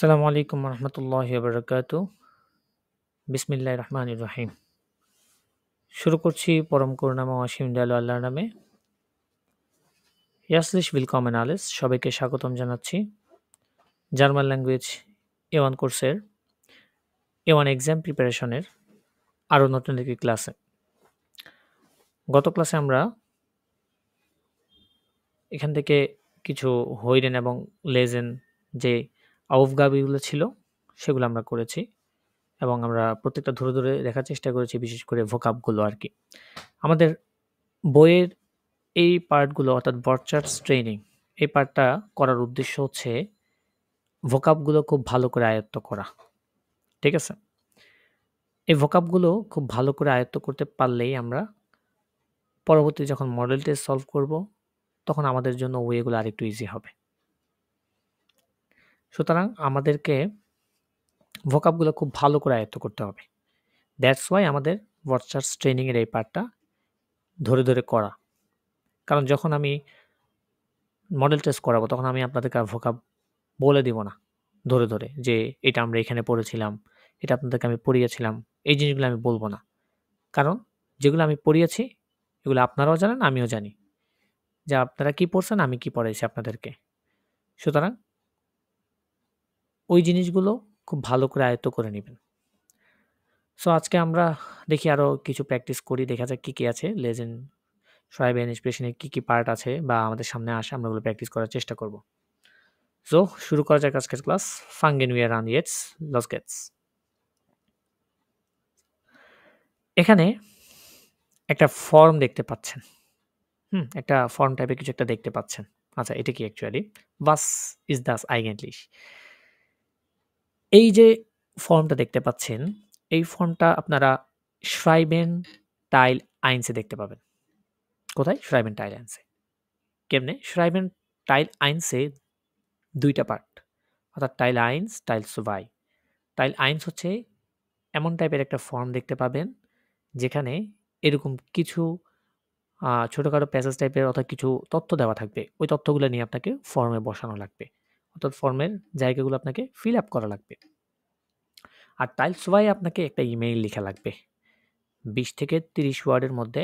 আসসালামু আলাইকুম রহমতুল্লাহি বারাকাতু। বিসমিল্লাহির রহমানির রহিম। শুরু করছি পরম করুণাময় অসীম দয়ালু আল্লাহর নামে। ইয়াসলিশ willkommen alles, সবাইকে স্বাগতম জানাচ্ছি জার্মান ল্যাঙ্গুয়েজ A1 কোর্সের A1 এক্সাম প্রিপারেশনের আরও নতুন একটি ক্লাসে। গত ক্লাসে আমরা এখান থেকে কিছু হইরেন এবং লেজেন যে আউফগাবিগুলো ছিল সেগুলো আমরা করেছি এবং আমরা প্রত্যেকটা ধরে ধরে দেখার চেষ্টা করেছি, বিশেষ করে ভোকাবগুলো আর কি। আমাদের বইয়ের এই পার্টগুলো অর্থাৎ বরচার্টস ট্রেনিং, এই পার্টটা করার উদ্দেশ্য হচ্ছে ভোকাবগুলো খুব ভালো করে আয়ত্ত করা। ঠিক আছে? এই ভোকাবগুলো খুব ভালো করে আয়ত্ত করতে পারলেই আমরা পরবর্তী যখন মডেল টেস্ট সলভ করব তখন আমাদের জন্য ওয়েগুলো আরেকটু ইজি হবে। সুতরাং আমাদেরকে ভোকাবগুলো খুব ভালো করে আয়ত্ত করতে হবে। দ্যাটস ওয়াই আমাদের বরচার্টস ট্রেনিংয়ের এই পার্টটা ধরে ধরে করা। কারণ যখন আমি মডেল টেস্ট করাবো তখন আমি আপনাদেরকে আর ভোকাব বলে দিব না ধরে ধরে যে এটা আমরা এখানে পড়েছিলাম, এটা আপনাদেরকে আমি পড়িয়েছিলাম, এই জিনিসগুলো আমি বলবো না। কারণ যেগুলো আমি পড়িয়েছি এগুলো আপনারাও জানেন, আমিও জানি যে আপনারা কি পড়ছেন, আমি কি পড়াইছি আপনাদেরকে। সুতরাং ওই জিনিসগুলো খুব ভালো করে আয়ত্ত করে নেবেন। সো আজকে আমরা দেখি আরও কিছু প্র্যাকটিস করি, দেখা যাক কী কী আছে লেজেন্ড সহায়বাহী এক্সপ্রেশনের কী কী পার্ট আছে বা আমাদের সামনে আসে, আমরা ওগুলো প্র্যাকটিস করার চেষ্টা করব। সো শুরু করা যাক আজকের ক্লাস। ফাঙ্গেন উইয়ার আন ইয়েটস লস গেটস। এখানে একটা ফর্ম দেখতে পাচ্ছেন। একটা ফর্ম টাইপের কিছু একটা দেখতে পাচ্ছেন। আচ্ছা, এটা কি actually? Was ist das eigentlich? এই যে ফর্মটা দেখতে পাচ্ছেন, এই ফর্মটা আপনারা Schreiben Teil 1 এ দেখতে পাবেন। কোথায়? Schreiben Teil 1 এ। কেমনে? Schreiben Teil 1 এ ২ টা পার্ট। অর্থাৎ Teil 1, Teil 2। Teil 1 হচ্ছে এমন টাইপের একটা ফর্ম দেখতে পাবেন যেখানে এরকম কিছু ছোটখাটো প্যাসেজ টাইপের অর্থাৎ কিছু তথ্য দেওয়া থাকবে। ওই তথ্যগুলো নিয়ে আপনাকে ফর্মে বসানো লাগবে। অর্থাৎ ফর্মের জায়গাগুলো আপনাকে ফিল আপ করা লাগবে। আর টাইলস ওয়াই আপনাকে একটা ইমেইল লেখা লাগবে। ২০ থেকে ৩০ ওয়ার্ডের মধ্যে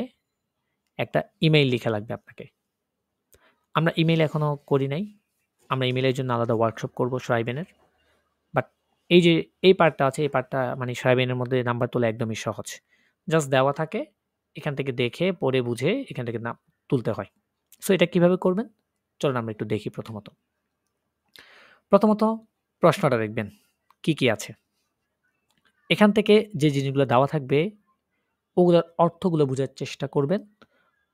একটা ইমেইল লেখা লাগবে আপনাকে। আমরা ইমেইল এখনো করি নাই। আমরা ইমেইলের জন্য আলাদা ওয়ার্কশপ করব Schreiben-এর। বাট এই যে এই পার্টটা আছে, এই পার্টটা মানে Schreiben-এর মধ্যে নাম্বার তোলা একদমই সহজ। জাস্ট দেওয়া থাকে, এখান থেকে দেখে পড়ে বুঝে এখান থেকে তুলতে হয়। সো এটা কিভাবে করবেন? চলুন আমরা একটু দেখি প্রথমত। প্রথমত প্রশ্নটা দেখবেন কি, কি আছে। এখান থেকে যে জিনিসগুলো দেওয়া থাকবে ওগুলোর অর্থগুলো বুঝার চেষ্টা করবেন।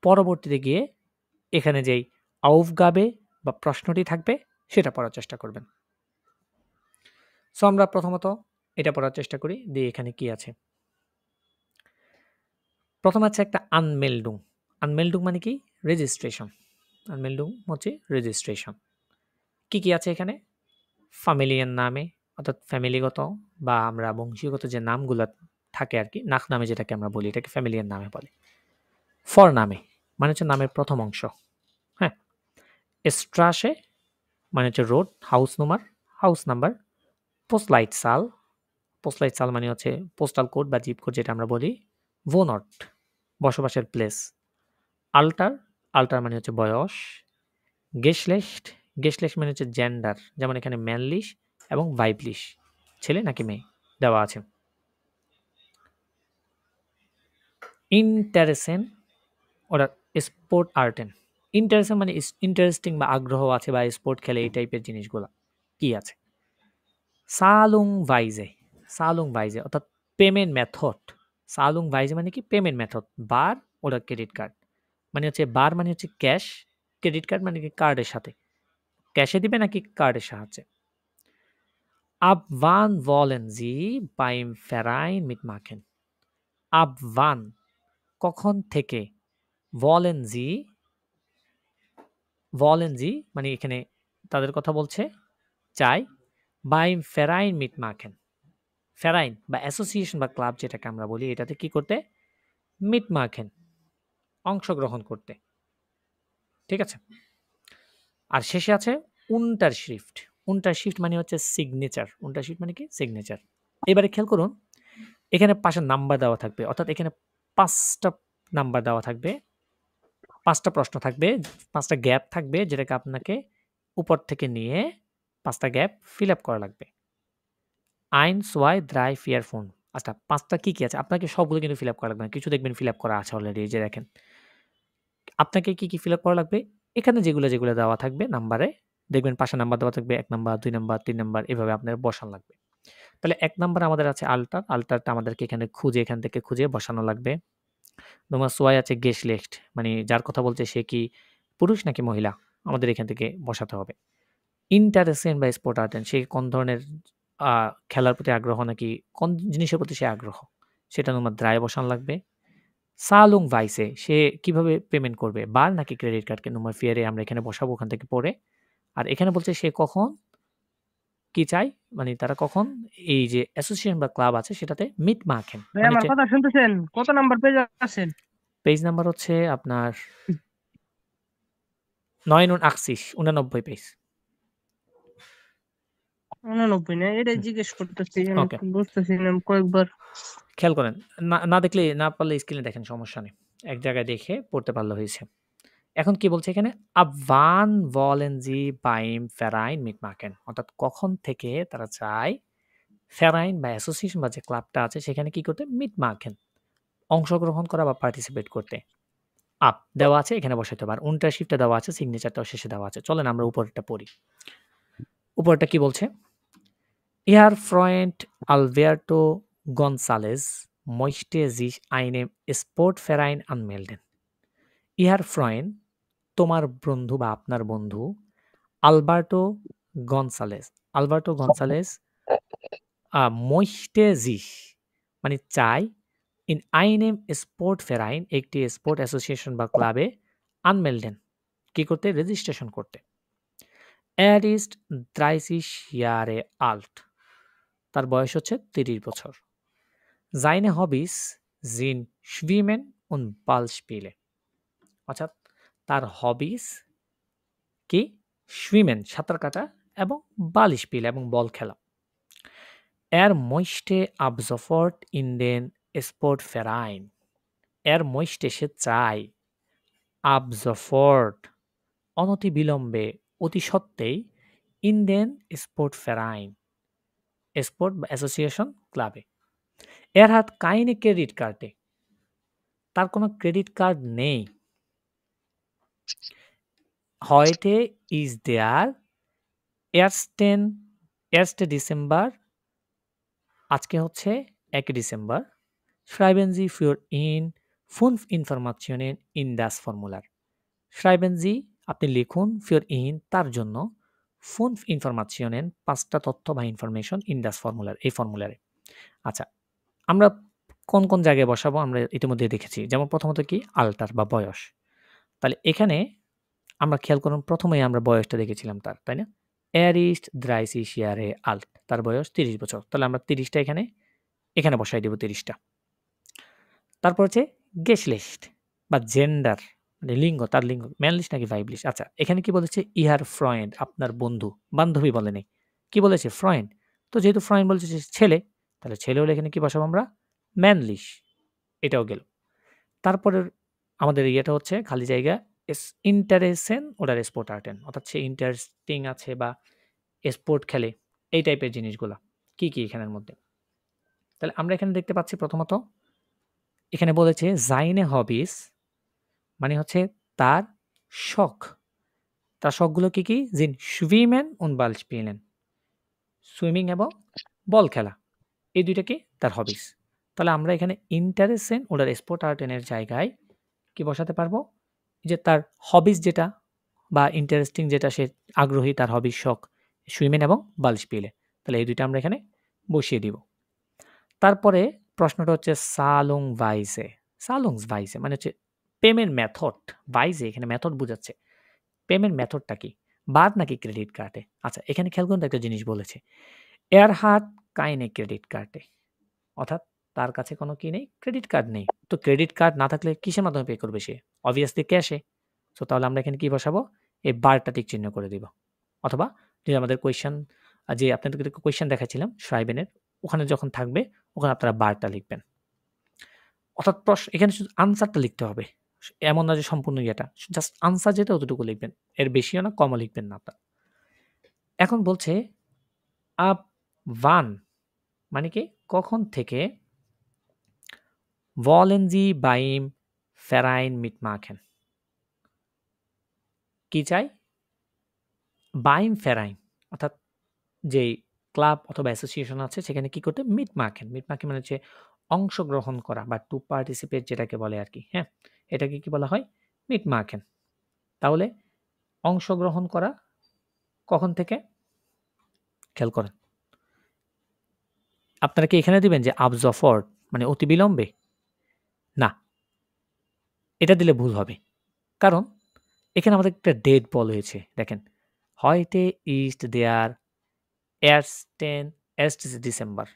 পরবর্তীতে গিয়ে এখানে যেই Aufgabe বা প্রশ্নটি থাকবে সেটা পড়ার চেষ্টা করবেন। সো আমরা প্রথমত এটা পড়ার চেষ্টা করি। দিয়ে এখানে কি আছে? প্রথমে আছে একটা Anmeldung। Anmeldung মানে কি? রেজিস্ট্রেশন। Anmeldung হচ্ছে রেজিস্ট্রেশন। কি, কি আছে এখানে? ফ্যামিলিয়ান নামে অর্থাৎ ফ্যামিলিগত বা আমরা বংশীয়গত যে নামগুলা থাকে আর কি, নামে যেটাকে আমরা বলি এটাকে ফ্যামিলিয়ান নামে বলে। ফর নামে মানে হচ্ছে নামের প্রথম অংশ। হ্যাঁ? স্ট্রাসে মানে হচ্ছে রোড, হাউস নাম্বার, পোস্টলাইটসাল মানে হচ্ছে পোস্টাল কোড বা জিপ কোড যেটা আমরা বলি, ভোনট বসবাসের প্লেস, আল্টার মানে হচ্ছে বয়স, গেশলেস্ট মানে হচ্ছে জেন্ডার, যেমন এখানে ম্যানলিশ এবং ভাইবলিশ, ছেলে নাকি মেয়ে দেওয়া আছে। ইন্টারেসেন ওরা স্পোর্ট আর্টেন। ইন্টারেসেন মানে ইন্টারেস্টিং বা আগ্রহ আছে বা স্পোর্ট খেলে এই টাইপের জিনিসগুলো কি আছে। সালুং ভাইজে অর্থাৎ পেমেন্ট মেথড। সালুং ভাইজে মানে কি? Payment method. বার ওরা ক্রেডিট কার্ড মানে হচ্ছে বার মানে হচ্ছে ক্যাশ, ক্রেডিট কার্ড মানে কি কার্ডের সাথে, ক্যাশে দিবে নাকি কার্ডের সাহায্যে। আব one wollen Sie beim Verein mitmachen? আব ওয়ান কখন থেকে, wollen Sie মানে এখানে তাদের কথা বলছে, চাই, beim Verein mitmachen। ফেরাইন বা অ্যাসোসিয়েশন বা ক্লাব যেটাকে আমরা বলি এটাতে কি করতে? mitmachen অংশগ্রহণ করতে। ঠিক আছে? আর শেষে আছে Unterschrift। Unterschrift মানে হচ্ছে সিগনেচার। Unterschrift মানে কি? সিগনেচার। এবারে খেয়াল করুন, এখানে পাশে নাম্বার দেওয়া থাকবে। অর্থাৎ এখানে ৫ টা নাম্বার দেওয়া থাকবে। ৫ টা প্রশ্ন থাকবে, ৫ টা গ্যাপ থাকবে যেটাকে আপনাকে উপর থেকে নিয়ে ৫ টা গ্যাপ ফিল আপ করা লাগবে। 1, 2, 3, 4, 5 আচ্ছা ৫ টা কি আছে? আপনাকে সবগুলো কিন্তু ফিল আপ করা লাগবে না। কিছু দেখবেন ফিল আপ করা আছে অলরেডি এই যে দেখেন। আপনাকে কি ফিল আপ করা লাগবে? এখানে যেগুলো দেওয়া থাকবে নাম্বারে, দেখবেন পাশে নাম্বার দেওয়া থাকবে ১ নাম্বার, ২ নাম্বার, ৩ নাম্বার এভাবে আপনার বসানো লাগবে। তাহলে ১ নাম্বার আমাদের আছে আল্টার, আল্টারটা আমাদেরকে এখান থেকে খুঁজে বসানো লাগবে। নম্বর ৬ আছে গেসলেখট মানে যার কথা বলছে সে কি পুরুষ নাকি মহিলা? আমাদের এখান থেকে বসাতে হবে। ইন্টারেস্টেড বা স্পোর্ট আর্টেন সে কোন ধরনের খেলার প্রতি আগ্রহ নাকি কোন জিনিসের প্রতি সে আগ্রহ? সেটা নম্বর 3 বসানো লাগবে। সালুং ভাইসে সে কিভাবে পেমেন্ট করবে? বার নাকি ক্রেডিট কার্ডকে নম্বর 4 এ আমরা এখানে বসাবো ওখান থেকে পড়ে। আর এখানে বলছে সে কখন কি চায়? মানে তারা কখন এই যে অ্যাসোসিয়েশন বা ক্লাব আছে সেটাতে মিট মাখেন। ভাই মানে আমার হচ্ছে কথা শুনতেছেন? কত নাম্বার পেজ আছেন? পেজ নাম্বার হচ্ছে আপনার 89 পেজ। 89 না? এটাই হুম, জিজ্ঞেস করতেছি। আমি ওকে। বুঝতেছি না কয়েকবার। খেয়াল করেন। না দেখলে না পারলে স্ক্রিনে দেখেন সমস্যা নেই। এক জায়গায় দেখে পড়তে পারলে হয়েছে। এখন কি বলছে এখানে? Ab wann wollen Sie beim Verein mitmachen? অর্থাৎ কখন থেকে তারা চায় ফেরাইন বা অ্যাসোসিয়েশন বা যে ক্লাবটা আছে সেখানে কি করতে? mitmachen অংশগ্রহণ করা বা পার্টিসিপেট করতে। আপ দেওয়া আছে এখানে বসাইতে হবে। আর Unterschrift দেওয়া আছে, সিগনেচারটাও শেষে দেওয়া আছে। চলেন আমরা উপরেরটা পড়ি। উপরেরটা কি বলছে? Ihr Freund Alberto González möchte sich einem Sportverein anmelden. Ihr Freund তোমার বন্ধু বা আপনার বন্ধু Alberto Gonzalez. Alberto Gonzalez möchte sich মানে চায় in einem Sportverein একটি স্পোর্ট অ্যাসোসিয়েশন বা ক্লাবে anmelden কি করতে? রেজিস্ট্রেশন করতে। Er ist 30 Jahre alt তার বয়স হচ্ছে ৩০ বছর। Seine Hobbys sind Schwimmen und Ballspiele অর্থাৎ তার হবিস কি? Schwimmen সাঁতার কাটা এবং Ballspiele এবং বল খেলা। Er möchte ab sofort in den Sportverein er möchte সে চায় ab sofort অনতিবিলম্বে অতি সত্ত্বেই in den Sportverein স্পোর্ট বা অ্যাসোসিয়েশন ক্লাবে। Er hat keine Kreditkarte তার কোনো ক্রেডিট কার্ড নেই। Heute ist der 1. Dezember আজকে হচ্ছে ১ December. Schreiben Sie für ihn 5 Informationen in das Formular. Schreiben Sie আপনি লিখুন für ihn তার জন্য 5 Informationen ৫টা তথ্য বা ইনফরমেশন in das Formular এই ফর্মুলারে। আচ্ছা, আমরা কোন জায়গায় বসাবো আমরা ইতিমধ্যে দেখেছি। যেমন প্রথমত কি? আল্টার বা বয়স। তাহলে এখানে আমরা খেয়াল করুন প্রথমেই আমরা বয়সটা দেখেছিলাম তার, তাই না? Er ist 30 Jahre alt তার বয়স ৩০ বছর। তাহলে আমরা ৩০ টা এখানে বসাই দেব ৩০ টা। তারপর হচ্ছে Geschlecht বা জেন্ডার মানে লিঙ্গ, তার লিঙ্গ ম্যানলিশ নাকি ভাইবলিশ। আচ্ছা, এখানে কি বলেছে? ইহার ফ্রেন্ড আপনার বন্ধু, বান্ধবী বলে নেই। কি বলেছে? ফ্রেন্ড। তো যেহেতু ফ্রেন্ড বলেছে ছেলে, তাহলে ছেলে হলে এখানে কি বসাবো আমরা? ম্যানলিশ। এটাও গেল। তারপরের আমাদের ইয়েটা হচ্ছে খালি জায়গা ইন্টারেসেন ওটার স্পোর্ট আর্টেন অর্থাৎ সে ইন্টারেস্টিং আছে বা স্পোর্ট খেলে এই টাইপের জিনিসগুলা কি এখানের মধ্যে। তাহলে আমরা এখানে দেখতে পাচ্ছি প্রথমত এখানে বলেছে জাইনে হবিস মানে হচ্ছে তার শখ। তার শখগুলো কি? জিন সুইমেন উন বল স্পিলেন সুইমিং এবং বল খেলা এই দুইটা কি তার হবিস। তাহলে আমরা এখানে ইন্টারেসেন ওটার স্পোর্ট আর্টেনের জায়গায় কি বসাতে পারবো? যে তার হবিস যেটা বা ইন্টারেস্টিং যেটা সে আগ্রহী তার হবিস শখ সুইমেন এবং বল স্পিলে। তাহলে এই দুইটা আমরা এখানে বসিয়ে দিব। তারপরে প্রশ্নটা হচ্ছে সালুংস ভাইসে মানে হচ্ছে পেমেন্ট মেথড। ভাইসে এখানে মেথড বোঝাচ্ছে। পেমেন্ট মেথডটা কি? বার নাকি ক্রেডিট কার্ডে? আচ্ছা, এখানে খেয়াল করুন একটা জিনিস বলেছে। এর হাত কাইনে ক্রেডিট কার্ডে অর্থাৎ তার কাছে কোনো কি নেই? ক্রেডিট কার্ড নেই। তো ক্রেডিট কার্ড না থাকলে কিসের মাধ্যমে পে করবে সে? অবভিয়াসলি ক্যাশে। সো তাহলে আমরা এখানে কি বসাবো? এই বারটা টিক চিহ্ন করে দিব। অথবা যে আমাদের কোয়েশ্চেন যে আপনাদেরকে কোয়েশ্চেন দেখাচ্ছিলাম schreiben-এর, ওখানে যখন থাকবে ওখানে আপনারা বারটা লিখবেন। অর্থাৎ এখানে শুধু আনসারটা লিখতে হবে। এমন না যে সম্পূর্ণ ইয়েটা। জাস্ট আনসার যেটা অতটুকু লিখবেন। এর বেশিও না, কমও লিখবেন না আপনারা। এখন বলছে ab wann মানে কি? কখন থেকে wollen Sie beim Verein mitmachen? কি চাই? beim Verein অর্থাৎ যেই ক্লাব অথবা অ্যাসোসিয়েশন আছে সেখানে কি করতে? mitmachen মানে হচ্ছে অংশগ্রহণ করা বা to participate যেটাকে বলে আরকি, হ্যাঁ? এটাকে কি বলা হয়? mitmachen। তাহলে অংশগ্রহণ করা কখন থেকে? খেয়াল করেন। আপনারা কি এখানে দিবেন যে ab sofort মানে অতি বিলম্বে? না। এটা দিলে ভুল হবে। কারণ এখানে আমাদের একটা ডেট বলা হয়েছে। দেখেন, heute ist der 1. ডিসেম্বর।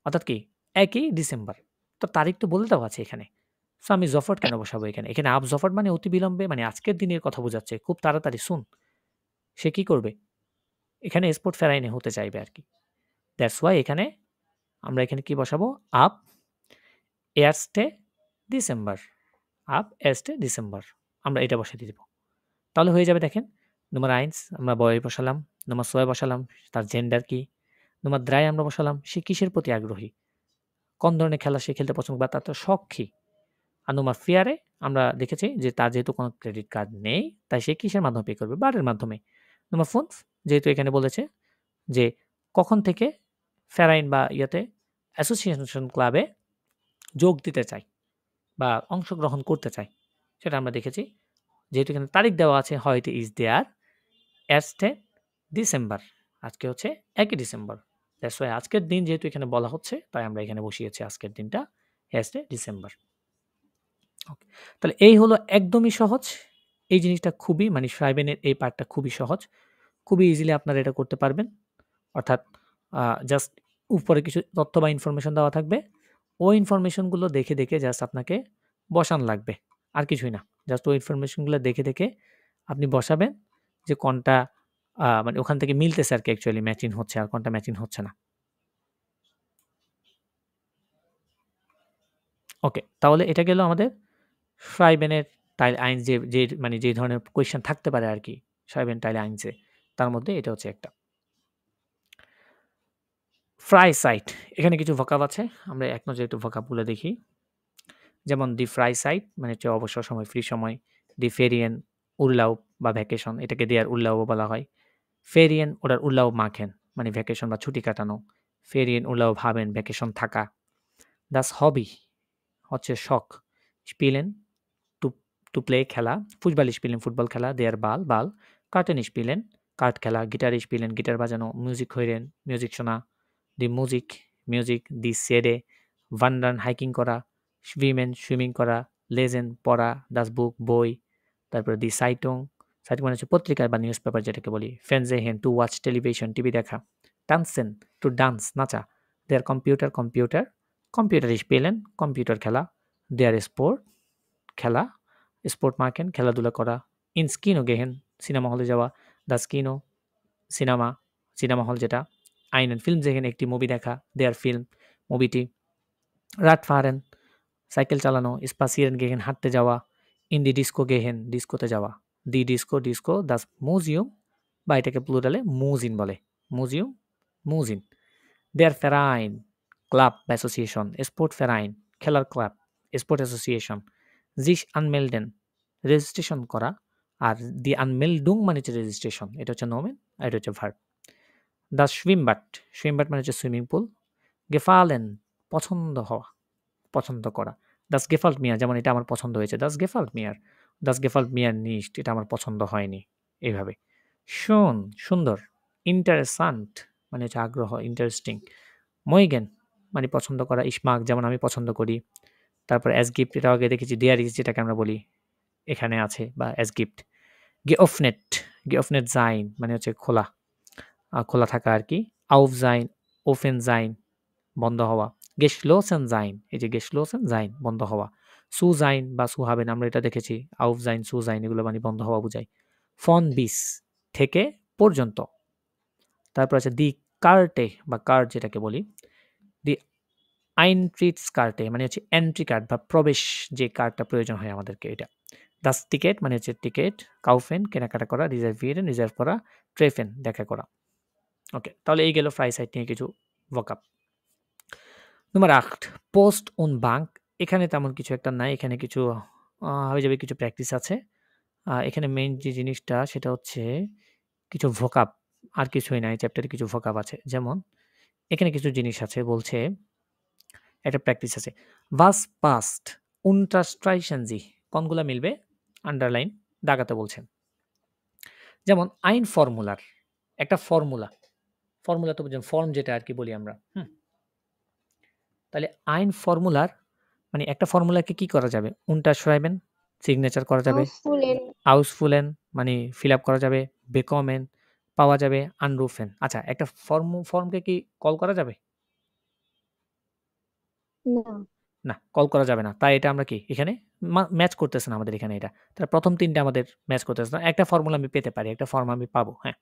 অর্থাৎ কি? 1ই ডিসেম্বর। তো তারিখ তো বলে দেওয়া আছে এখানে। সো আমি sofort কেন বসাবো এখানে? এখানে ab sofort মানে অতি বিলম্বে মানে আজকের দিনের কথা বোঝাচ্ছে। খুব তাড়াতাড়ি সুন। সে কি করবে? এখানে sport verein-এ হতে চাইবে আরকি। দ্যাটস ওয়াই এখানে আমরা এখানে কি বসাবো? ab 1. ডিসেম্বর। ab 1. ডিসেম্বর। আমরা এটা বসাতে দিব। তাহলে হয়ে যাবে দেখেন। Nummer 1 আমরা বয় বসালাম। Nummer 2 বসালাম তার জেন্ডার কি। Nummer 3 আমরা বসালাম সে কিসের প্রতি আগ্রহী। কোন ধরনের খেলা সে খেলতে পছন্দ বা তার তো শখ কি। আর Nummer 4 এ আমরা দেখেছি যে তার যেহেতু কোনো ক্রেডিট কার্ড নেই তাই সে কিসের মাধ্যমে পে করবে? বারের মাধ্যমে। Nummer 5 যেহেতু এখানে বলেছে যে কখন থেকে ফেরাইন বা ইয়েতে অ্যাসোসিয়েশন ক্লাবে যোগ দিতে চাই বা অংশগ্রহণ করতে চাই। সেটা আমরা দেখেছি। যেহেতু এখানে তারিখ দেওয়া আছে heute ist der 1. ডিসেম্বর। আজকে হচ্ছে 1 ডিসেম্বর। দ্যাটস ওয়াই আজকের দিন যেহেতু এখানে বলা হচ্ছে তাই আমরা এখানে বসিয়েছি আজকের দিনটা 1 ডিসেম্বর। ওকে। তাহলে এই হলো একদমই সহজ। এই জিনিসটা খুবই মানে schreiben-এর এই পার্টটা খুবই সহজ। খুবই ইজিলি আপনারা এটা করতে পারবেন। অর্থাৎ জাস্ট উপরে কিছু তথ্য বা ইনফরমেশন দেওয়া থাকবে। ওই ইনফরমেশনগুলো দেখে জাস্ট আপনাকে বসান লাগবে। আর কিছুই না। জাস্ট ওই ইনফরমেশনগুলো দেখে আপনি বসাবেন যে কোনটা মানে ওখান থেকে মিলতেছে আরকি অ্যাকচুয়ালি ম্যাচিং হচ্ছে আর কোনটা ম্যাচিং হচ্ছে না। ওকে, তাহলে এটা গেল আমাদের schreiben-এর টাইল আইন যে মানে যে ধরনের কোয়েশ্চেন থাকতে পারে আরকি schreiben টাইল আইনসে তার মধ্যে এটা হচ্ছে একটা। Freizeit এখানে কিছু ভোকাব আছে। আমরা এক নজরে একটু ভোকাবগুলো দেখি। যেমন দি Freizeit মানে হচ্ছে অবসর সময়, ফ্রি সময়। দি Ferien Urlaub বা ভ্যাকেশন এটাকে der Urlaub ও বলা হয়। Ferien oder Urlaub machen মানে ভ্যাকেশন বা ছুটি কাটানো। Ferien Urlaub haben ভ্যাকেশন থাকা। Das Hobby হচ্ছে শখ। Spielen to to play খেলা। Fußball spielen ফুটবল খেলা। Der Ball Karten spielen card খেলা। গিটার spielen গিটার বাজানো। Musik hören মিউজিক শোনা। Die Musik music. Die Seele wandern hiking করা। Schwimmen swimming করা। Lesen পড়া। Das Buch বই। তারপরে Die Zeitung মানে হচ্ছে পত্রিকা বা নিউজ পেপার যেটাকে বলি। Fernsehen to watch television TV দেখা। Tanzen to dance নাচা। Der Computer computer spielen computer খেলা। Der Sport খেলা। স্পোর্ট machen খেলাধুলা করা। Ins Kino gehen সিনেমা হলে যাওয়া। Das Kino সিনেমা হল যেটা। Einen Film sehen একটি মুভি দেখা। Der Film মুভিটি। Radfahren সাইকেল চালানো। Spazieren gehen হাঁটতে যাওয়া। In die Disco gehen ডিস্কোতে যাওয়া। Die Disco das Museum বা এটাকে প্লুরালে মুজিন বলে। Museum মুজিন। Der Verein ক্লাব বা অ্যাসোসিয়েশন। Sport Verein খেলার club. Sport Association sich anmelden registration করা। আর die Anmeldung মানে হচ্ছে রেজিস্ট্রেশন। এটা হচ্ছে নোমেন আর এটা হচ্ছে ভার্ব। Das Schwimmbad মানে হচ্ছে সুইমিং পুল। Gefallen পছন্দ হওয়া, পছন্দ করা। Das gefällt mir যেমন এটা আমার পছন্দ হয়েছে। Das gefällt mir Das gefällt mir nicht এটা আমার পছন্দ হয়নি। এইভাবে। Schön সুন্দর। Interessant মানে হচ্ছে আগ্রহ, ইন্টারেস্টিং। Mögen মানে পছন্দ করা। Ich mag যেমন আমি পছন্দ করি। তারপর as gift এটাও আগে দেখেছি। there is যেটাকে আমরা বলি এখানে আছে বা as gift। geöffnet sein মানে হচ্ছে খোলা, খোলা থাকা আরকি। auf sein offen sein বন্ধ হওয়া। geschlossen sein এই যে geschlossen sein বন্ধ হওয়া। zu sein বা zu haben আমরা এটা দেখেছি। auf sein zu sein এগুলো মানে বন্ধ হওয়া বোঝায়। von bis থেকে পর্যন্ত। তারপর আছে দি কার্টে বা কার্ড যেটাকে বলি, দি আইনট্রিটস-কার্টে মানে হচ্ছে এন্ট্রি কার্ড বা প্রবেশ যে কার্ডটা প্রয়োজন হয় আমাদেরকে এটা। দাস টিকেট মানে হচ্ছে টিকেট, কাউফেন কেনাকাটা করা, রিজার্ভিeren রিজার্ভ করা, ট্রেফেন দেখা করা। ওকে, তাহলে এই গেল ফ্রাইসাইট নিয়ে কিছু ভোকাব। নাম্বার 8 পোস্ট und Bank এখানে তেমন কিছু একটা নাই। এখানে কিছু হয়ে যাবে কিছু প্র্যাকটিস আছে। এখানে মেইন যে জিনিসটা সেটা হচ্ছে কিছু ভোকাব, আর কিছুই নাই। চ্যাপ্টারে কিছু ভোকাব আছে। যেমন এখানে কিছু জিনিস আছে বলছে, একটা প্র্যাকটিস আছে। Was passt unterstreichen Sie কোনগুলা মিলবে? আন্ডারলাইন দাগাতে বলছেন। যেমন ein Formular একটা ফর্মুলা। ফর্মুলা তো বুঝেন ফর্ম যেটা আরকি বলি আমরা। তাহলে ein Formular মানে একটা ফর্মুলাকে কি করা যাবে? unterschreiben সিগনেচার করা যাবে। Ausfüllen. ausfüllen মানে ফিল আপ করা যাবে। bekommen পাওয়া যাবে। anrufen আচ্ছা একটা ফর্মকে কি কল করা যাবে? না। না, কল করা যাবে না। তাই এটা আমরা কি এখানে ম্যাচ করতেছে না আমাদের এখানে এটা। তাহলে প্রথম ৩ টা আমাদের ম্যাচ করতেছে না। একটা ফর্মুলা আমি পেতে পারি, একটা ফর্ম আমি পাবো, হ্যাঁ।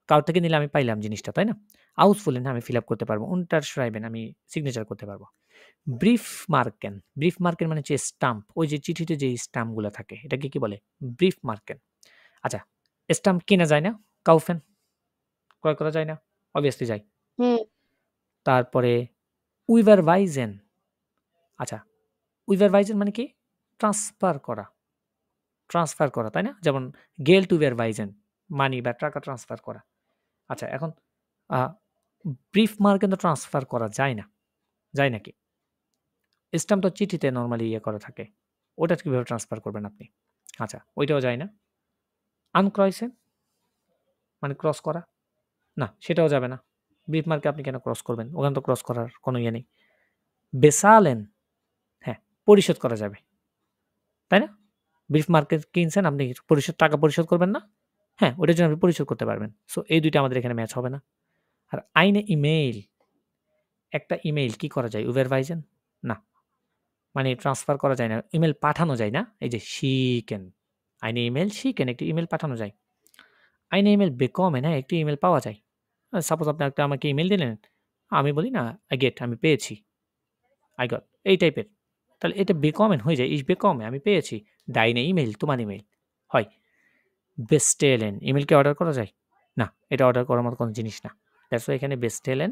কারো থেকে নিলে আমি পাইলাম জিনিসটা, তাই না? ausfüllen আমি ফিল আপ করতে পারবো। unterschreiben আমি সিগনেচার করতে পারবো। briefmarken briefmarken মানে হচ্ছে স্টাম্প। ওই যে চিঠিতে যে স্টাম্পগুলা থাকে এটাকে কি বলে? briefmarken আচ্ছা, স্টাম্প কেনা যায় না? kaufen ক্রয় করা যায় না? obviously যায়। হুম। তারপরে überweisen আচ্ছা, überweisen মানে কি? ট্রান্সফার করা। ট্রান্সফার করা, তাই না? যেমন Geld überweisen মানি বা টাকা ট্রান্সফার করা। আচ্ছা, এখন আ briefmarken তো ট্রান্সফার করা যায় না। যায় নাকি? স্টাম্প তো চিঠিতে নরমালি ইয়ে করা থাকে। ওটা কিভাবে ট্রান্সফার করবেন আপনি? আচ্ছা, ওইটাও যায় না। ankreuzen মানে ক্রস করা? না, সেটাও যাবে না। briefmarke আপনি কেন ক্রস করবেন? ওখানে তো ক্রস করার কোনো ইয়ে নেই। bezahlen হ্যাঁ, পরিশোধ করা যাবে। তাই না? briefmarke কিনছেন আপনি টাকা পরিশোধ করবেন না? হ্যাঁ, ওটার জন্য আপনি পরিশোধ করতে পারবেন। সো এই ২ টা আমাদের এখানে ম্যাচ হবে না। আর eine ইমেইল একটা ইমেইল কি করা যায়? überweisen না। মানে ট্রান্সফার করা যায় না। ইমেইল পাঠানো যায় না? এই যে schicken eine ইমেইল schicken একটি ইমেইল পাঠানো যায়। eine ইমেইল bekommen হ্যাঁ, একটি ইমেইল পাওয়া যায়। সাপোজ আপনি আমাকে ইমেইল দিলেন। আমি বলি না I get আমি পেয়েছি। I got এই টাইপের। তাহলে এটা bekommen হয়ে যায়। ich bekomme আমি পেয়েছি। deine ইমেইল তোমার ইমেইল হয়। bestellen ইমেইল কি অর্ডার করা যায়? না, এটা অর্ডার করার মতো কোনো জিনিস না। দ্যাটস ওয়াই এখানে bestellen,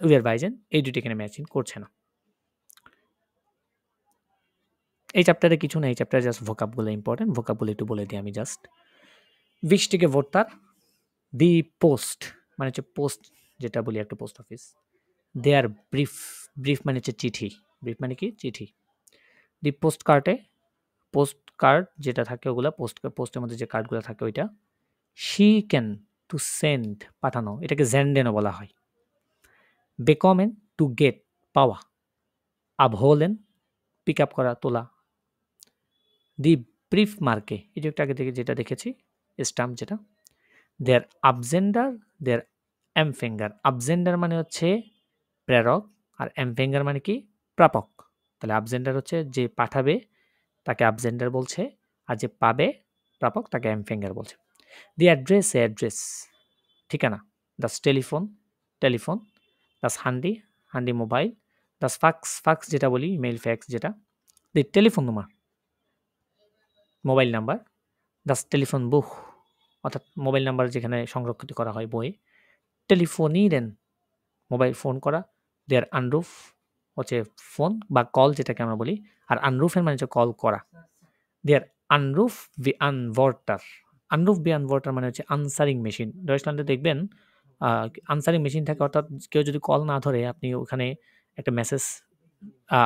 überweisen এই ২ টি এখানে ম্যাচিং করছে না। এই চ্যাপ্টারে কিছু না, এই চ্যাপ্টারে জাস্ট ভোকাবগুলো ইম্পর্টেন্ট। ভোকাবগুলো একটু বলে দিই আমি just. wichtige Wörter the post মানে হচ্ছে পোস্ট যেটা বলি একটা পোস্ট অফিস। দেয়ার ব্রিফ ব্রিফ মানে হচ্ছে চিঠি। ব্রিফ মানে কি? চিঠি। দি পোস্ট কার্ড যেটা থাকে ওগুলা পোস্টের মধ্যে যে কার্ডগুলো থাকে ওইটা। শি ক্যান টু সেন্ড পাঠানো, এটাকে জেন্ডেনও বলা হয়। বেকমেন টু গেট পাওয়া। abholen পিক আপ করা, তোলা। দি ব্রিফ মার্কে এই যে একটু আগে থেকে যেটা দেখেছি স্টাম্প যেটা। দেয়ার absender দেয়ার empfänger absender মানে হচ্ছে প্রেরক আর empfänger মানে কি? প্রাপক। তাহলে absender হচ্ছে যে পাঠাবে তাকে absender বলছে, আর যে পাবে প্রাপক তাকে empfänger বলছে। দি অ্যাড্রেস ঠিকানা। das টেলিফোন। das হান্ডি মোবাইল। das ফাক্স যেটা বলি ইমেইল ফ্যাক্স যেটা। দি telephone number mobile number. das বুখ অর্থাৎ মোবাইল নাম্বার যেখানে সংরক্ষিত করা হয় বইয়ে। টেলিফোনিরেন মোবাইল ফোন করা। দেয়ার আনরুফ হচ্ছে ফোন বা কল যেটাকে আমরা বলি। আর আনরুফের মানে হচ্ছে কল করা। দেয়ার আনরুফ ভি আনভর্টার আনরুফ ভি আনভর্টার মানে হচ্ছে আনসারিং মেশিন। ডয়েচল্যান্ডে দেখবেন আনসারিং মেশিন থাকে, অর্থাৎ কেউ যদি কল না ধরে আপনি ওখানে একটা মেসেজ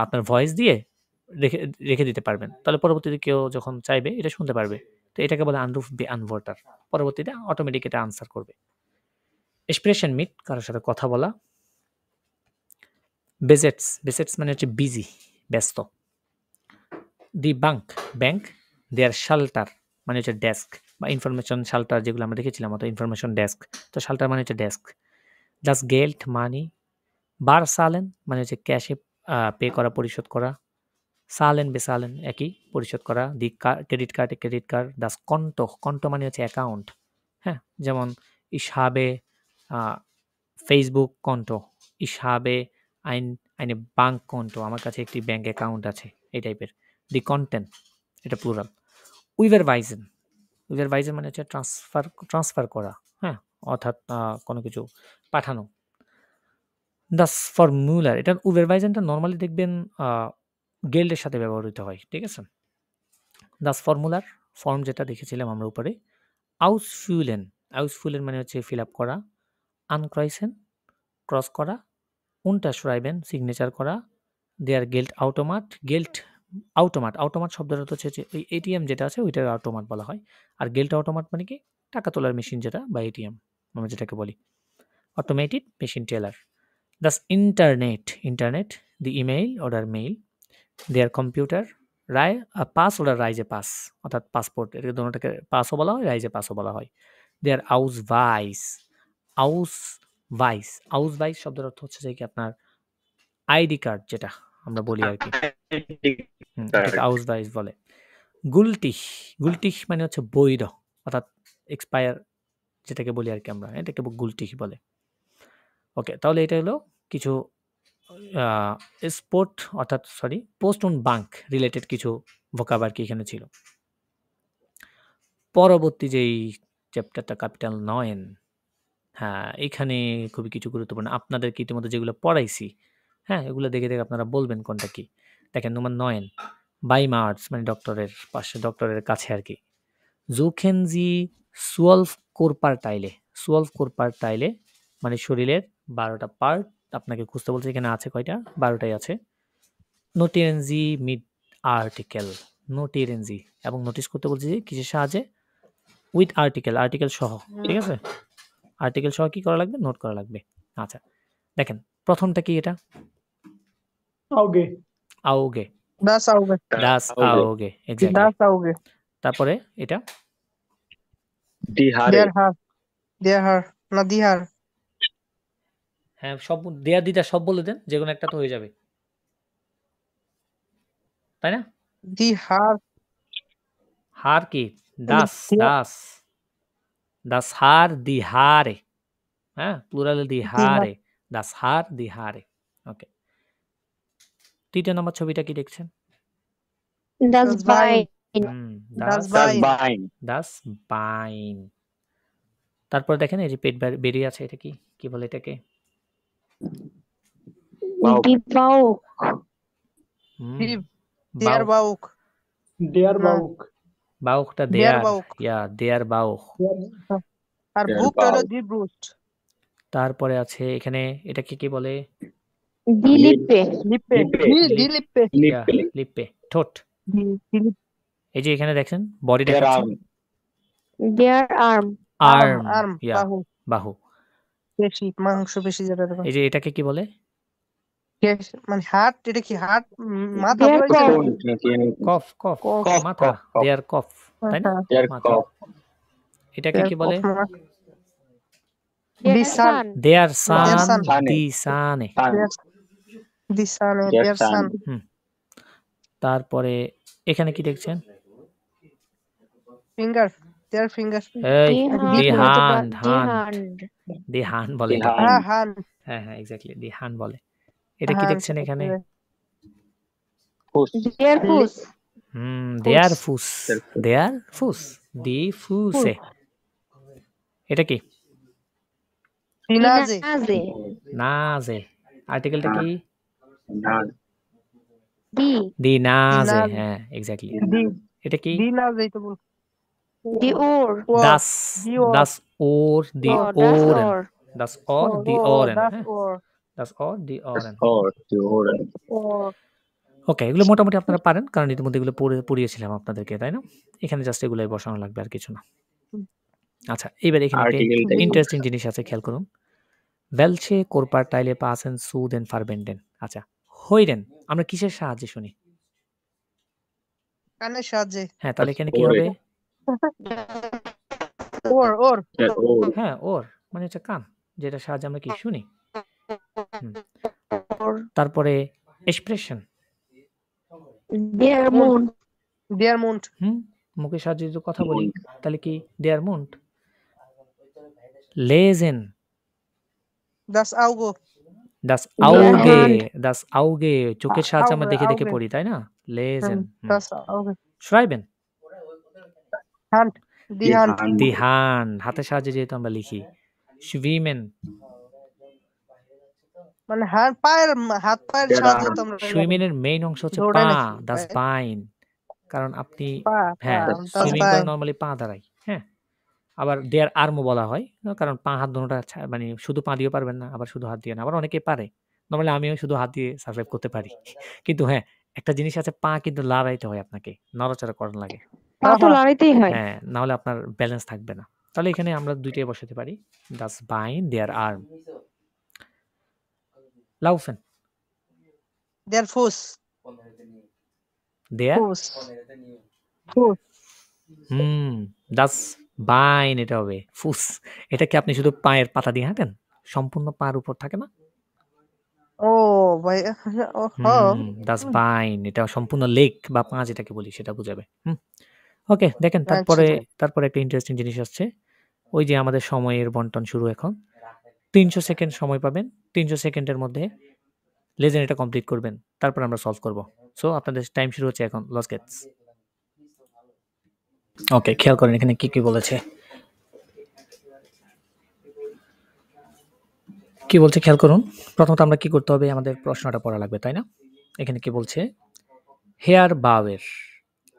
আপনার ভয়েস দিয়ে রেখে রেখে দিতে পারবেন। তাহলে পরবর্তীতে কেউ যখন চাইবে এটা শুনতে পারবে। তো এটাকে বলে আনরুফ ভি আনভর্টার। পরবর্তীতে অটোমেটিক এটা আনসার করবে। এক্সপ্রেশন মিট কারোর সাথে কথা বলা। বেসেটস মানে হচ্ছে বিজি ব্যস্ত। দি ব্যাংক দেয়ার শাল্টার মানে হচ্ছে ডেস্ক বা ইনফরমেশন শাল্টার যেগুলো আমরা দেখেছিলাম অত ইনফরমেশন ডেস্ক। তো শাল্টার মানে হচ্ছে ডেস্ক। দাস গেল্ট মানি। বার সালেন মানে হচ্ছে ক্যাশে পে করা পরিশোধ করা। সালেন বেসালেন একই পরিশোধ করা। দি ক্রেডিট কার্ড। দাস কন্টো মানে হচ্ছে অ্যাকাউন্ট। হ্যাঁ, যেমন ইসাবে Facebook কন্টো, ich habe eine Bankkonto, আমার কাছে একটি ব্যাংক অ্যাকাউন্ট আছে, এই টাইপের। দি কন্টেন্ট, এটা প্লুরাল। উইভারভাইজেন, উইভারভাইজেন মানে হচ্ছে ট্রান্সফার করা, হ্যাঁ, অর্থাৎ কোনো কিছু পাঠানো। দাস ফর্মুলার, এটা উইভারভাইজেনটা নর্মালি দেখবেন গেল্ডের সাথে ব্যবহৃত হয়, ঠিক আছে। দাস ফর্মুলার, ফর্ম যেটা দেখেছিলাম আমরা উপরে। আউসফুলেন, আউসফুলেন মানে হচ্ছে ফিল আপ করা। আনক্রয়সেন, ক্রস করা। unterschreiben, সিগনেচার করা। দেয়ার গেল্ট অটোমাট, গেল্ট অটোমাট, অটোমাট শব্দের অর্থ হচ্ছে যে ওই এটিএম যেটা আছে ওইটার অটোমাট বলা হয়। আর গেল্ট অটোমাট মানে কি, টাকা তোলার মেশিন যেটা, বা এটিএম আমরা যেটাকে বলি, অটোমেটেড মেশিন টেলার। দাস ইন্টারনেট, ইন্টারনেট। দি ইমেইল অর্ডার মেইল। দেয়ার কম্পিউটার, পাস ওরা রাইজে পাস, অর্থাৎ পাসপোর্ট, এটাকে দোনোটাকে পাসও বলা হয়, রাইজে পাসও বলা হয়। দেয়ার আউস ভাইস, আউস ভাইস, আউস ভাইস শব্দের অর্থ হচ্ছে যে কি আপনার আইডি কার্ড যেটা আমরা বলি আর কি, এটাকে আউস ভাইস বলে। গুলটিশ, গুলটিশ মানে হচ্ছে বৈধ, অর্থাৎ এক্সপায়ার যেটাকে বলি আর কি আমরা, এটাকে গুলটিশ বলে। ওকে, তাহলে এটা হলো কিছু স্পোর্ট অর্থাৎ পোস্ট অন বাঙ্ক রিলেটেড কিছু ভোকাব আর কি এখানে ছিল। পরবর্তী যেই চ্যাপ্টারটা ক্যাপিটাল 9, হ্যাঁ, এখানে খুবই কিছু গুরুত্বপূর্ণ আপনাদেরকে ইতিমধ্যে যেগুলো পড়াইছি, হ্যাঁ, এগুলো দেখে দেখে আপনারা বলবেন কোনটা কি। দেখেন নম্বর 9, বাই মার্স মানে ডক্টরের পাশে, ডক্টরের কাছে আর কি। জুখেনজি সুয়ালফ কোরপার টাইলে, সুয়ালফ কোরপার টাইলে মানে শরীরের 12টা পার্ট আপনাকে খুঁজতে বলছে, এখানে আছে কয়টা, 12টাই আছে। নোটিরেনজি মিড আর্টিকেল, নোটিরেনজি, এবং নোটিস করতে বলছে যে কিসের সাহায্যে, উইথ আর্টিকেল, আর্টিকেল সহ, ঠিক আছে, আর্টিকেল সহ কি করা লাগবে, নোট করা লাগবে। আচ্ছা দেখেন প্রথমটা কি, এটা আউগে, আউগে, দাস আউগে, দাস আউগে, এক্স্যাক্টলি। দাস আউগে। তারপরে এটা দিহারে, দেয়ার হার, দেয়ার হার না দিহার, হ্যাঁ, সব দেয়া দিটা সব বলে দেন, যে কোনো একটা তো হয়ে যাবে, তাই না? দিহার, হার কি, দাস, দাস, দাস হার দি হারে, হ্যাঁ, প্লুরাল দি হারে, দাস হার দি হারে। ওকে, তৃতীয় নম্বর ছবিটা কি দেখছেন? Das Bein. Das Das Bein. বাইন, দাস বাইন। তারপর দেখেন এই যে পেট বেরিয়ে আছে, এটা কি, কি বলে এটাকে? Bauch. Die Bauch. দেয়ার বাউক, Der না। Bauch. বাউখটা Der দেয়ার, Bauch. ইয়া দেয়ার বাউখ। আর Der বুকটা হলো Bauch. দি ব্রুস্ট, তারপরে আছে এখানে, এটাকে কি বলে? Die Lippe. লিপে, লিপে, দি লিপে, ইয়া, লিপে, লিপে, ঠোঁট। দি লিপ, এই যে এখানে দেখছেন বডি der দেখাচ্ছে, Arm, Der Arm. আর্ম, আর্ম, ইয়া, বাহু, বাহু। পেশি, মাংস পেশি যেটা দেখো। এই যে এটাকে কি বলে? মানে হাত, এটা কি হাত, মাথা Der বলেছে Kopf. Mund, নাকি এরকম? কফ, কফ, Kopf, মাথা, Kopf. দেয়ার কফ, তাই না? Der মাথা। Kopf, এটাকে কি বলে? Der Die Sun. Sun. There Their San, son. দি সানে। Sun, দি সান, Der দেয়ার Sun. সান, তারপরে এখানে কি দেখছেন? ফিঙ্গার, দেয়ার ফিঙ্গার, এই Die দি Hand. হান্ড, Die হান্ড, Hand. দি হান বলে Die এটা। Hand. হান, হ্যাঁ হ্যাঁ, এক্স্যাক্টলি, দি হান বলে। এটা কি দেখছেন এখানে? Fuß, Der Fuß. দেয়ার ফুস, Der Fuß. দেয়ার ফুস, দি ফুসে। এটা কি? দি Die নাজে, Nase. নাজে, আর্টিকেলটা কি? Nase, Die. দি নাজে, নাজে। হ্যাঁ এক্স্যাক্টলি। দি, এটা কি? দি নাজে তো বল, Die Ohr. দাস, দি ওর, দাস ওর, দি Oh, das ওরেন, Ohr. দাস অর, দি অরেন, দাস হ্যাঁ, ওর, দাস অর, দি অরেন। Ohr, die Ohren, ওর, ওকে, এগুলো মোটামুটি আপনারা পারেন, কারণ ইতিমধ্যে এগুলো পড়িয়েছিলাম আপনাদেরকে, তাই না? এখানে জাস্ট এগুলোই বসানো লাগবে, আর কিছু না। আচ্ছা, এবার এখানে একটা Artikel টাই। ইন্টারেস্টিং জিনিস আছে, খেয়াল করুন। ভেলছে কোরপার টাইলে পাসেন সুদেন ফারবেন্ডেন। আচ্ছা, হইরেন আমরা কিসের সাহায্যে শুনি? কানের সাহায্যে, হ্যাঁ, তাহলে এখানে কি ওরে। হবে? ওর, ওর, Der Ohr, হ্যাঁ, ওর মানে হচ্ছে কান, যেটা সাহায্যে আমরা কি শুনি। Ohr. তারপরে এক্সপ্রেশন, Der Mund. দেয়ার মুন্ড, মুখের সাহায্যে যদি কথা বলি, তাহলে কি দেয়ার মুন্ড। লেজেন, Das Auge. Das Der Auge, Hand. das Auge, চোখের সাহায্যে আমরা Auge, দেখে দেখে Auge. পড়ি, তাই না? Lesen. Das Auge. Schreiben. Hand. Die Hand. Die Hand, হাতের সাহায্যে যেহেতু আমরা লিখি। Schwimmen. মানে হাত পায়ের Der সাহায্যে Hand. তো আমরা Schwimmen এর মেইন অংশ হচ্ছে দৌড়াই পা, নাকি? das Bein. কারণ আপনি হ্যাঁ das সুইমিং করে Bein. নরমালি পা দ্বারাই, হ্যাঁ। আবার দেয়ার আর্মও বলা হয়, কারণ পা হাত দুটোটা মানে শুধু পা দিয়েও পারবেন না, আবার শুধু হাত দিয়ে না। আবার অনেকে পারে, নরমালি আমিও শুধু হাত দিয়ে সার্ভাইভ করতে পারি। কিন্তু হ্যাঁ, একটা জিনিস আছে, পা কিন্তু লড়াইতে হয়, আপনাকে নড়াচড়া করার লাগে। পা তো লড়াইতেই হয়। হ্যাঁ, না হলে আপনার ব্যালেন্স থাকবে না। তাহলে এখানে আমরা দুইটাই বসাতে পারি, das Bein, der Arm. Laufen. Der Fuß. Der Fuß. Fuß. das Bein এটা হবে ফুস। এটা কি আপনি শুধু পায়ের পাতা দিয়ে হাঁটেন? সম্পূর্ণ পায়ের উপর থাকে না? ভাই das Bein এটা সম্পূর্ণ লেগ বা পা যেটাকে বলি সেটা বোঝাবে। ওকে, দেখেন তারপরে একটা ইন্টারেস্টিং জিনিস আসছে। ওই যে আমাদের সময়ের বন্টন শুরু এখন। 300 সেকেন্ড সময় পাবেন। 300 সেকেন্ডের মধ্যে লেজেন্ড এটা কমপ্লিট করবেন। তারপর আমরা সলভ করব। সো আপনাদের টাইম শুরু হচ্ছে এখন। Loss Gates. ওকে, খেয়াল করেন এখানে কি বলেছে। কি বলছে খেয়াল করুন। প্রথমত আমরা কি করতে হবে, আমাদের প্রশ্নটা পড়া লাগবে, তাই না? এখানে কি বলছে, হেয়ার বাওয়ের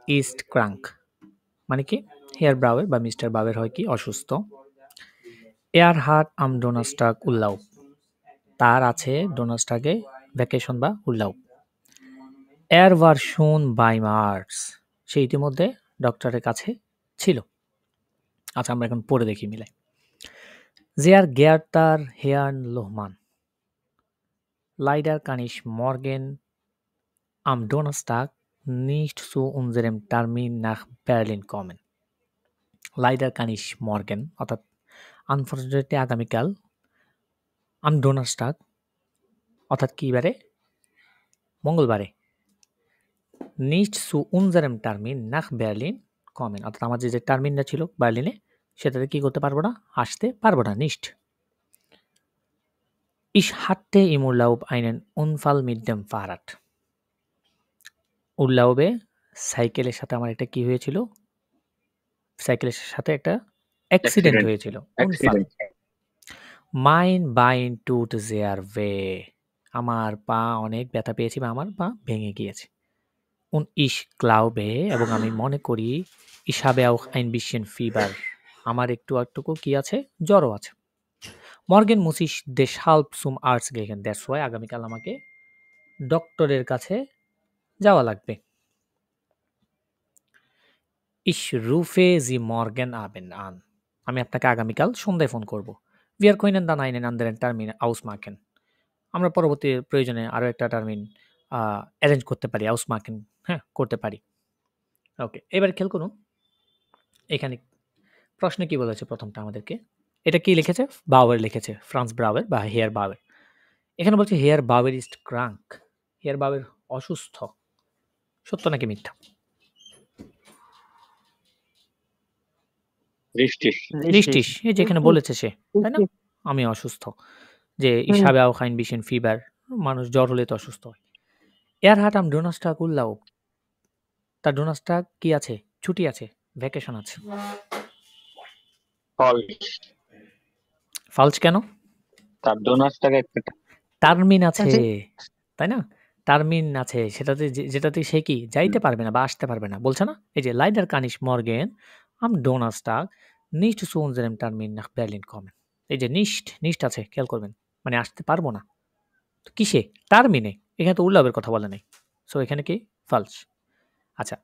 ইস্ট ক্রাঙ্ক, মানে কি হেয়ার ব্রাউয়ের বা মিস্টার বাওয়ের হয় কি অসুস্থ। এয়ার হার্ট আম ডোনাস্টাক উল্লাউ, তার আছে ডোনাস্টাকে ভ্যাকেশন বা উল্লাউ। এয়ার ভার্সন বাই মার্স, সে ইতিমধ্যে ডক্টরের কাছে ছিল। আচ্ছা, আমরা এখন পড়ে দেখি মিলাই। জেয়ার গেয়ারতার হেয়ার লোহমান লাইডার কানিশ মর্গেন আম ডোনাস্টাক nicht zu unserem Termin nach Berlin kommen. লাইডার কানিশ মর্গেন অর্থাৎ আনফরচুনেটলি আগামীকাল, আম ডোনাস্টাক অর্থাৎ কি বারে, মঙ্গলবারে, nicht zu unserem Termin nach Berlin kommen অর্থাৎ আমার যে টার্মিনটা ছিল বার্লিনে সেটাতে কি করতে পারবো না, আসতে পারবো না, nicht. Ich hatte im Urlaub einen Unfall mit dem Fahrrad. উল্লাউবে সাইকেলের সাথে আমার একটা কি হয়েছিল, সাইকেলের সাথে একটা অ্যাক্সিডেন্ট হয়েছিল, উনফাল। মাইন বাইন টুট জেয়ার ওয়ে, আমার পা অনেক ব্যথা পেয়েছি বা আমার পা ভেঙে গিয়েছে। উন ইশ গ্লাউবে, এবং আমি মনে করি, ইসাবে auch ein bisschen Fieber, আমার একটুকু কি আছে, জ্বরও আছে। মর্গেন মুসিস deshalb zum Arzt gehen, that's why আগামীকাল আমাকে ডক্টরের কাছে যাওয়া লাগবে। Ich rufe Sie morgen Abend an, আমি আপনাকে আগামীকাল সন্ধ্যায় ফোন করব। Wir können dann einen anderen Termin ausmachen, আমরা পরবর্তী প্রয়োজনে আরো একটা টার্মিন অ্যারেঞ্জ করতে পারি, ausmachen, হ্যাঁ করতে পারি। ওকে, এবার খেয়াল করুন এখানে প্রশ্নে কি বলেছে প্রথমটা আমাদেরকে। এটা কি লিখেছে, বাউয়ার লিখেছে, ফ্রান্স ব্রাউয়ার বা হেয়ার বাউয়ার। এখানে বলছে হেয়ার বাউয়ার ইজ ক্রাঙ্ক, হেয়ার বাউয়ার অসুস্থ। সত্য নাকি মিথ্যা? Richtig. Richtig, এই যেখানে বলেছে সে, তাই না, আমি অসুস্থ, যে ইসাবে auch ein bisschen Fieber, মানুষ জ্বর হলে তো অসুস্থ হয়। এয়ার হাট আম ডোনাস্টাক উল্লাউ, তার ডোনাস্টাক কি আছে, ছুটি আছে, ভ্যাকেশন আছে। Falsch. ফালস কেন? তার ডোনাসটাকে টার্মিন আছে, তাই না, টার্মিন আছে, যেটাতে সে কি যাইতে পারবে না বা আসতে পারবে না, বলছে না, এই যে লাইডার কানিশ মর্গেন আম ডোনাস্টাক nicht zu unserem Termin nach Berlin kommen, এই যে নিস্ট আছে, খেয়াল করবেন, মানে আসতে পারবো না। তো কিসে, টার্মিনে, এখানে তো উল্লাবের কথা বলে নাই, সো এখানে কি ফালস। আচ্ছা,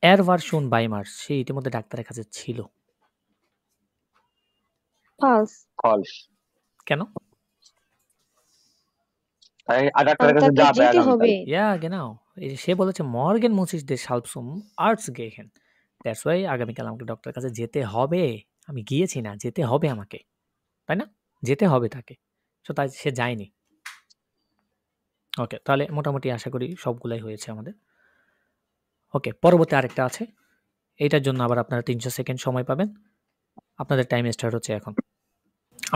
এর ভার্সন বাই মার্স, সে ইতিমধ্যে ডাক্তারের কাছে ছিল, falsch. কেন? ডাক্তারের কাছে যাবে যেতে হবে। Ja, genau. এই যে সে বলেছে মর্গেন মুসিস deshalb zum Arzt gehen. That's why আগামীকাল আমাকে ডক্টরের কাছে যেতে হবে। আমি গিয়েছি না, যেতে হবে আমাকে, তাই না, যেতে হবে তাকে, সো তাই সে যায়নি। ওকে, তাহলে মোটামুটি আশা করি সবগুলাই হয়েছে আমাদের। ওকে, পরবর্তী আরেকটা আছে, এইটার জন্য আবার আপনারা 300 সেকেন্ড সময় পাবেন। আপনাদের টাইম স্টার্ট হচ্ছে এখন।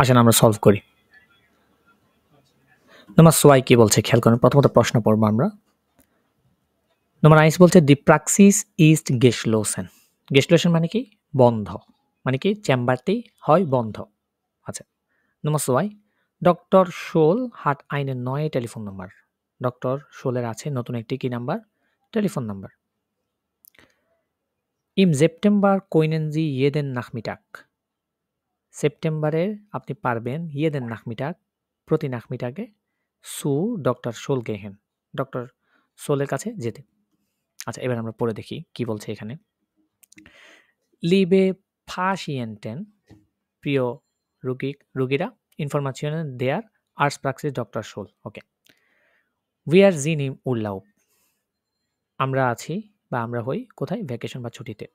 আসেন আমরা সলভ করি। নম্বর সোয়াই কি বলছে খেয়াল করেন, প্রথমত প্রশ্ন পড়বো আমরা। নম্বর আইস বলছে দি প্রাক্সিস ইজ গেশলোসেন। গেশলোসেন মানে কি? বন্ধ, মানে কি চেম্বারটি হয় বন্ধ। আচ্ছা, নম্বর সোয়াই ডক্টর শোল হাট আইনের নয় টেলিফোন নাম্বার। ডক্টর শোলের আছে নতুন একটি কি নাম্বার? Telephone number. ইম সেপ্টেম্বর কোইনেন জি ইয়েদেন নাখমিটাক। সেপ্টেম্বরে আপনি পারবেন ইয়েদেন নাখমিটাক, প্রতি নাখমিটাকে সু ডক্টর শোল গেহেন, ডক্টর শোলের কাছে যেতে। আচ্ছা, এবার আমরা পড়ে দেখি কি বলছে এখানে। লিবে ফাশিয়েন্টেন, প্রিয় রুগীরা, ইনফরমেশন দেয়ার আর্টস প্রাক্সিস ডক্টর শোল। ওকে, উই আর জিন ইম উল্লাউপ, আমরা আছি বা আমরা হই কোথায়? ভ্যাকেশন বা ছুটিতে।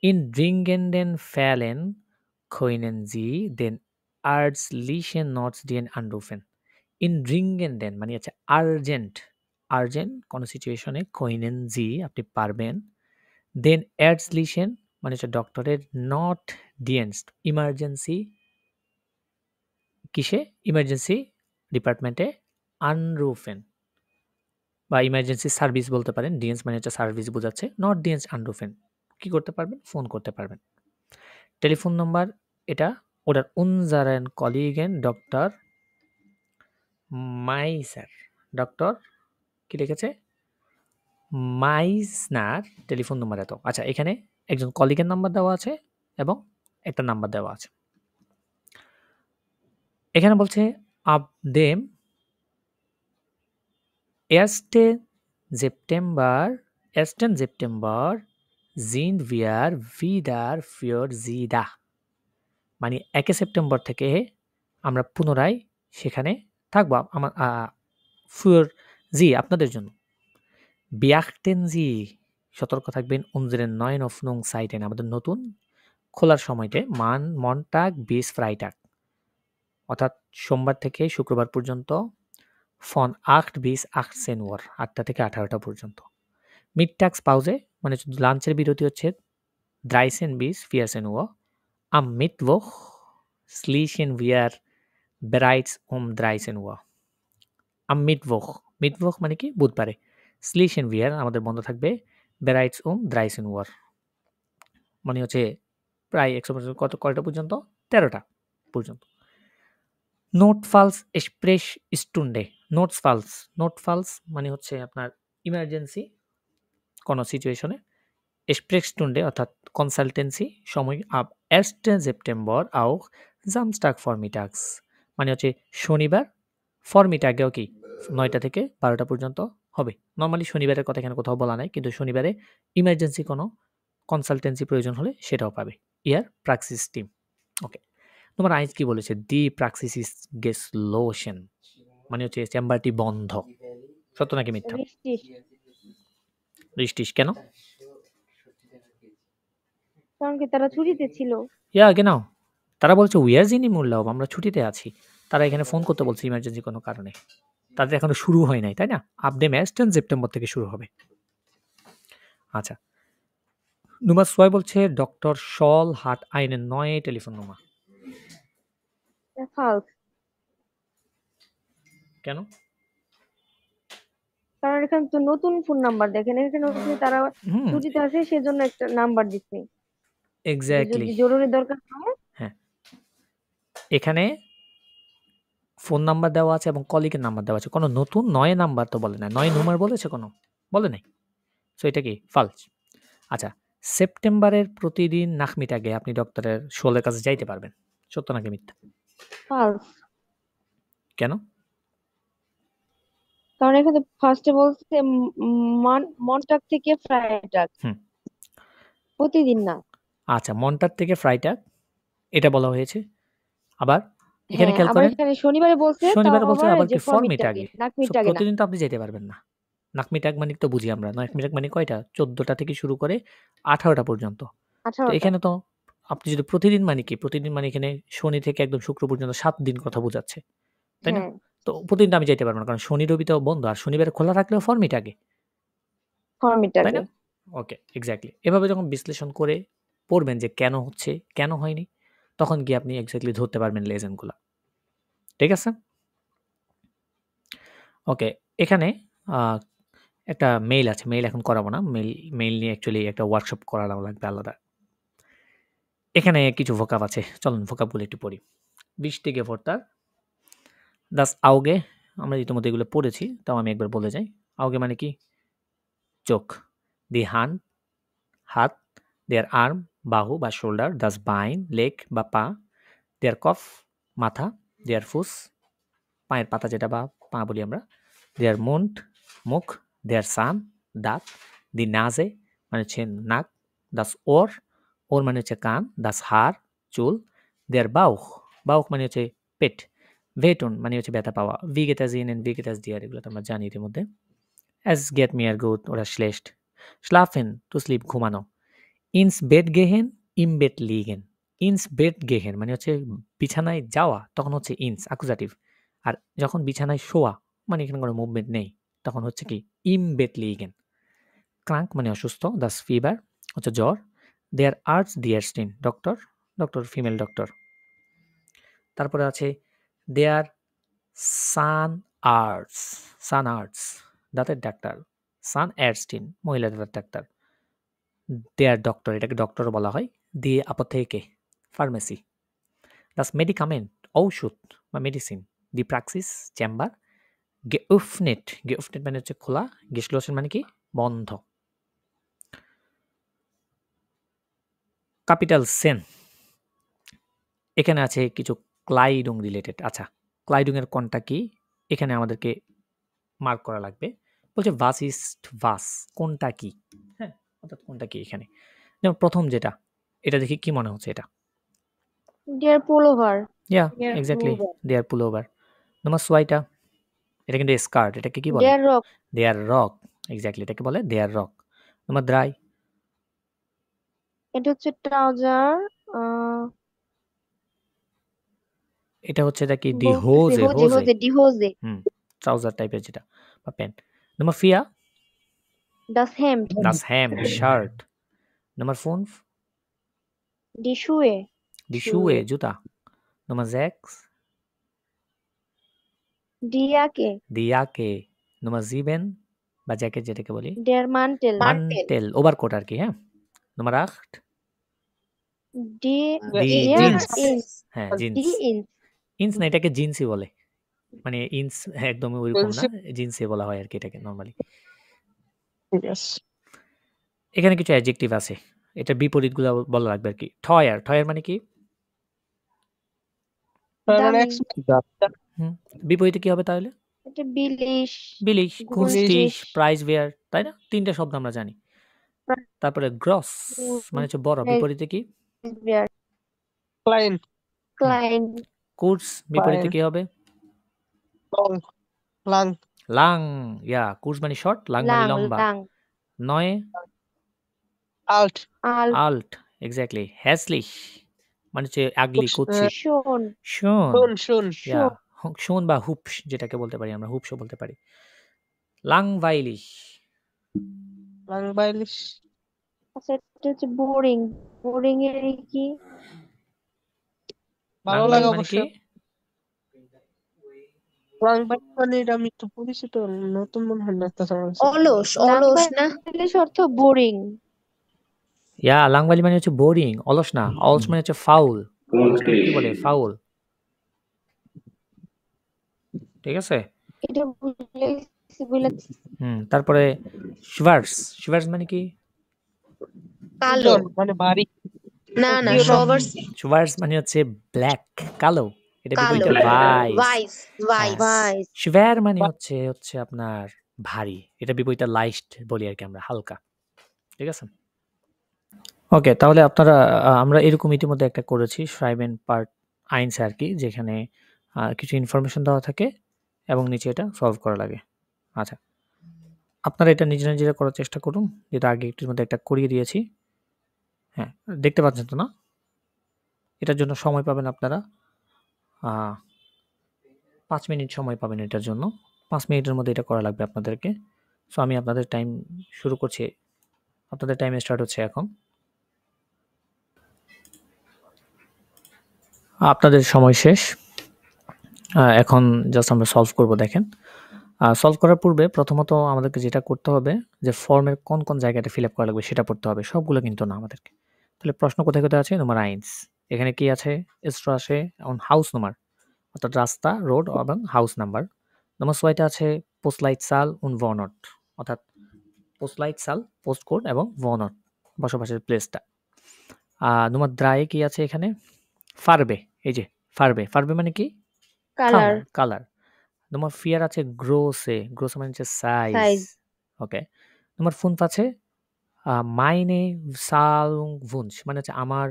ইন ড্রিঙ্গেন্ডেন ফ্যালেন খইনেন জি দেন আর্টস লিশেন নটস ডিএন আনরুফেন। ইন ড্রিঙ্গেন্ডেন মানে হচ্ছে আর্জেন্ট, আর্জেন্ট কোনো সিচুয়েশনে খইনেন জি আপনি পারবেন, দেন অ্যাডস লিশেন মানে হচ্ছে ডক্টরের, নট ডিএনস ইমার্জেন্সি, কিসে? ইমার্জেন্সি ডিপার্টমেন্টে, আনরুফেন বা ইমার্জেন্সি সার্ভিস বলতে পারেন, ডিএনস মানে হচ্ছে সার্ভিস বোঝাচ্ছে, নট ডিএনস আনরুফেন কি করতে পারবেন? ফোন করতে পারবেন। টেলিফোন নাম্বার এটা ওটার উনজারেন কলিগেন ডক্টর মাইসার, ডক্টর কি লিখেছে? মাইসনার টেলিফোন নাম্বার এত। আচ্ছা, এখানে একজন কলিগের নাম্বার দেওয়া আছে এবং একটা নাম্বার দেওয়া আছে। এখানে বলছে আবদেম এস্টেন সেপ্টেম্বর জিন ভিয়ার ভিদার ফিওর জিদা, মানে 1 সেপ্টেম্বর থেকে আমরা পুনরায় সেখানে থাকবো আমার ফিওর জি আপনাদের জন্য। বিয়াখটেন জি সতর্ক থাকবেন, উনজেরেন 9 অফনুং সাইটেন আমাদের নতুন খোলার সময়তে মনটাগ বিস ফ্রাইটাগ অর্থাৎ সোমবার থেকে শুক্রবার পর্যন্ত, ফন 8 bis 18 Uhr 8টা থেকে 18টা পর্যন্ত। মিডটাক্স পাউজে মানে লাঞ্চের বিরতি হচ্ছে 13 bis 14 Uhr। Am Mittwoch schließen wir bereits 13 Uhr। Am Mittwoch মানে কি? বুধবারে। schließen wir আমাদের বন্ধ থাকবে bereits 13 Uhr মানে হচ্ছে প্রায় 100% কয়টা পর্যন্ত? 13টা পর্যন্ত। নোটফালস এক্সপ্রেস স্টুন্ডে, নোটফালস মানে হচ্ছে আপনার ইমার্জেন্সি কোনো সিচুয়েশনে, এক্সপ্রেস স্টুন্ডে অর্থাৎ কনসালটেন্সি সময় আব 1 সেপ্টেম্বর auch Samstag vormittags মানে হচ্ছে শনিবার, ফরমিটাগেও কি 9টা থেকে 12টা পর্যন্ত হবে। নর্মালি শনিবারের কথা এখানে কোথাও বলা নাই, কিন্তু শনিবারে ইমার্জেন্সি কোনো কনসালটেন্সি প্রয়োজন হলে সেটাও পাবে। ইয়ার প্রাক্সিস টিম। ওকে, তোমার আইজ কি বলেছে? দি প্রাক্সিস ইজ গেশলোসেন মানে হচ্ছে চেম্বারটি বন্ধ। সত্য নাকি মিথ্যা? রিস্টিস কেন? কারণ কি তারা ছুটিতে ছিল। genau তারা বলছে উই আর জিন ইম উল্লাউপ, আমরা ছুটিতে আছি। তারা এখানে ফোন করতে বলছে ইমার্জেন্সি কোনো কারণে, তাদের এখনো শুরু হয় নাই, তাই না? আবদেম 1 সেপ্টেম্বর থেকে শুরু হবে। আচ্ছা, নুমা সোয়াই বলছে ডক্টর শল হাট আইনের 9 টেলিফোন নাম্বার। ফালস, কেন? কারণ এখানে তো নতুন ফোন নাম্বার দেখেন, এখানে হচ্ছে তারা ছুটিতে আছে সেজন্য একটা নাম্বার দিচ্ছে। এক্স্যাক্টলি, যদি জরুরি দরকার হয়। হ্যাঁ, এখানে ফোন নাম্বার দেওয়া আছে এবং কলিগের নাম্বার দেওয়া আছে, কোনো নতুন 9 নাম্বার তো বলে না, 9 নাম্বার বলেছে কোনো? বলে নাই। সো এটা কি? ফালস। আচ্ছা, সেপ্টেম্বরের প্রতিদিন নাখমিটাগে আপনি ডক্টরের শোলের কাছে যাইতে পারবেন। সত্য নাকি মিথ্যা? ফালস। কেন? কারণ এখানে ফার্স্টে বলছে মনটাক থেকে ফ্রাইটাক, প্রতিদিন না। আচ্ছা, মনটার থেকে ফ্রাইটাক এটা বলা হয়েছে। আবার এখানে হ্যাঁ, খেয়াল আবার করেন, এখানে শনিবারে বলছে, শনিবারে বলছে আবার আবার যে কি ফরমিটাগে। নাকমিটাগে না। প্রতিদিন তো আপনি যেতে পারবেন না। নাকমিটাক মানে তো বুঝি আমরা, নাকমিটাক মানে কয়টা? 14টা থেকে শুরু করে 18টা পর্যন্ত। তো 18টা। এখানে তো আপনি যদি প্রতিদিন মানে কি? প্রতিদিন মানে এখানে শনি থেকে একদম শুক্র পর্যন্ত 7 দিন কথা বোঝাচ্ছে, তাই না? তো প্রতিদিন আমি যাইতে পারবো না, কারণ শনি রবি তো বন্ধ, আর শনিবারে খোলা রাখলেও ফরমিটাগে, তাই না? ওকে, এক্স্যাক্টলি। এভাবে যখন বিশ্লেষণ করে পড়বেন যে কেন হচ্ছে, কেন হয়নি, তখন গিয়ে আপনি এক্স্যাক্টলি ধরতে পারবেন লেজেন্ডগুলা। ঠিক আছে? ওকে, এখানে একটা মেইল আছে। মেইল এখন করাবো না। মেইল নিয়ে অ্যাকচুয়ালি একটা ওয়ার্কশপ করানো লাগবে আলাদা। এখানে কিছু ভোকাব আছে। চলুন ভোকাবগুলো একটু পড়ি। wichtige Wörter das Auge, আমরা ইতিমধ্যে এগুলো পড়েছি, তাও আমি একবার বলে যাই। Auge মানে কি? চোখ। Die Hand, হাত। Der Arm, বাহু বা শোল্ডার। Das Bein, লেগ বা পা। Der Kopf, মাথা। Der Fuß, পায়ের পাতা যেটা বা পা বলি আমরা। Der Mund, মুখ। Der Zahn, দাঁত। Die Nase মানে হচ্ছে নাক। Das Ohr, ওর মানে হচ্ছে কান। Das Haar, চুল। Der Bauch, বাউখ মানে হচ্ছে পেট। Wehtun মানে হচ্ছে ব্যথা পাওয়া। Wie geht es Ihnen, wie geht es dir, এগুলো তো আমরা জানি ইতিমধ্যে। Es geht mir gut oder schlecht. Schlafen, to sleep, ঘুমানো। Ins Bett gehen, im Bett liegen. Ins Bett gehen মানে হচ্ছে বিছানায় যাওয়া, তখন হচ্ছে ins অ্যাকুজাটিভ। আর যখন বিছানায় শোয়া মানে এখানে কোনো মুভমেন্ট নেই, তখন হচ্ছে কি im Bett liegen. Krank মানে অসুস্থ। Das Fieber হচ্ছে জ্বর। Der Arzt, die Ärztin, doctor, doctor female doctor. তারপরে আছে der Zahnarzt, Zahnarzt দাঁতের ডাক্তার। Zahnärztin মহিলা দাঁতের ডাক্তার। Der Doktor, এটাকে ডক্টর বলা হয়। Die Apotheke, pharmacy. Das Medikament, ঔষধ বা medicine. Die Praxis, chamber. Geöffnet, geöffnet মানে হচ্ছে খোলা। Geschlossen মানে কি বন্ধ। ক্যাপিটাল সেন, এখানে আছে কিছু ক্লাইডুং রিলেটেড। আচ্ছা, ক্লাইডুং এর কোনটা কি এখানে আমাদেরকে মার্ক করা লাগবে। বলছে ভাস ইজ ভাস, কোনটা কি। হ্যাঁ, অর্থাৎ কোনটা কি এখানে। যেমন প্রথম যেটা, এটা দেখি কি মনে হচ্ছে এটা। Der Pullover. ইয়া Der এক্স্যাক্টলি, Pullover. দেয়ার পুলোভার। নম্বর সোয়াইটা, এটা কিন্তু স্কার্ট, এটাকে কি বলে? Der Rock. দেয়ার রক, এক্স্যাক্টলি এটাকে বলে দেয়ার রক। নম্বর দ্রাই, এটা হচ্ছে ট্রাউজার। এটা হচ্ছে এটা কি ডি বলতেছি হোজে, হোজে। die Hose. ট্রাউজার টাইপের যেটা বা প্যান্ট। নম্বর ফিয়া, Das Hemd. das Hemd, shirt. Number 5, Die Schuhe. die Schuhe, জুতা। নম্বর 6, Die Jacke. die Jacke। নম্বর 7 বা জ্যাকেট যেটাকে বলি, Der Mantel. মান্টেল, ওভারকোট আর কি। হ্যাঁ। নম্বর 8, Die die Jeans. Jeans. Ins. হ্যাঁ, জিন্স। Die Ins. ইন্স না, এটাকে জিন্সই বলে। মানে ইন্স একদমই ওইরকম না, জিন্সই বলা হয় আর কি এটাকে নরমালি। Yes. এখানে কিছু অ্যাডজেক্টিভ আছে, এটা বিপরীতগুলো বলা লাগবে আর কি। ঠয়ার, ঠয়ার মানে কি? দামি। বিপরীতে কি হবে তাহলে? এটা বিলিশ। বিলিশ, গুনস্টিশ, গুনস্টিশ। প্রাইস ওয়্যার, তাই না? তিনটা শব্দ আমরা জানি। তারপরে গ্রস মানে হচ্ছে বড়, বিপরীতে কি? Klein. Klein. কুর্স বিপরীতে কি হবে? Long. Lang. লাং, ইয়া, কুর্স মানে শর্ট, লাং মানে Lang. লম্বা। Lang. নয়, Alt. Alt. আল্ট, এক্স্যাক্টলি। হ্যাসলিশ মানে হচ্ছে আগলি, কুৎসিত। Schon. শোন, Schon. ইয়া, শোন বা হুপস যেটাকে বলতে পারি আমরা, হুপসও বলতে পারি। লাংভাইলিশ, Langweilig. আচ্ছা, এটা হচ্ছে বোরিং। বোরিং এর কি? ভালো লাংভাইল লাগে মানে অবশ্য। কি? Langweilig মানে এটা আমি তো পরিচিত, নতুন মনে হয় না তো আমার কাছে। অলস অলস না বাংলাদেশ অর্থ বোরিং। ইয়া, লাংভাইলি মানে হচ্ছে বোরিং, অলস না। অলস মানে হচ্ছে ফাউল। অলসটা কি বলে? ফাউল। ঠিক আছে? এটা বুঝলে তারপরে শিভার্স, শিভার্স মানে কি? কালো উজ্জ্বল মানে ভারী। না না Yellow. সবার শিভার্স মানে হচ্ছে ব্ল্যাক, কালো। এটা কালো বিপরীতে ভাইস। ভাইস ভাইস ভাইস। শিভার মানে হচ্ছে আপনার ভারী। এটা বিপরীতে লাইস্ট বলি আর কি আমরা, হালকা। ঠিক আছে? ওকে, তাহলে আপনারা আমরা এরকম ইতিমধ্যে একটা করেছি শ্রাইবেন পার্ট আইনস আর কি, যেখানে কিছু ইনফরমেশন দেওয়া থাকে এবং নিচে এটা সলভ করা লাগে। আচ্ছা, আপনারা এটা নিজেরা নিজেরা করার চেষ্টা করুন, যেটা আগে একটির মধ্যে একটা করিয়ে দিয়েছি। হ্যাঁ, দেখতে পাচ্ছেন তো না? এটার জন্য সময় পাবেন আপনারা 5 মিনিট সময় পাবেন এটার জন্য। 5 মিনিটের মধ্যে এটা করা লাগবে আপনাদেরকে। সো আমি আপনাদের টাইম শুরু করছি। আপনাদের টাইম স্টার্ট হচ্ছে এখন। আপনাদের সময় শেষ। এখন জাস্ট আমরা সলভ করব। দেখেন, সলভ করার পূর্বে প্রথমত আমাদেরকে যেটা করতে হবে যে ফর্মের কোন জায়গাটা ফিল আপ করা লাগবে সেটা পড়তে হবে, সবগুলো কিন্তু না আমাদেরকে। তাহলে প্রশ্ন কোথায় আছে? নাম্বার 1 এখানে কি আছে? Straße und Hausnummer অর্থাৎ রাস্তা, রোড এবং হাউস নাম্বার। নাম্বার 2 আছে Postleitzahl und Wohnort অর্থাৎ Postleitzahl পোস্ট কোড এবং Wohnort বসবাসের প্লেসটা। নাম্বার 3 কি আছে এখানে? Farbe, এই যে Farbe মানে কি? Colour colour. নাম্বার 4 আছে Große মানে হচ্ছে সাইজ। Size okay. নাম্বার 5 আছে meine Zahlungswunsch মানে হচ্ছে আমার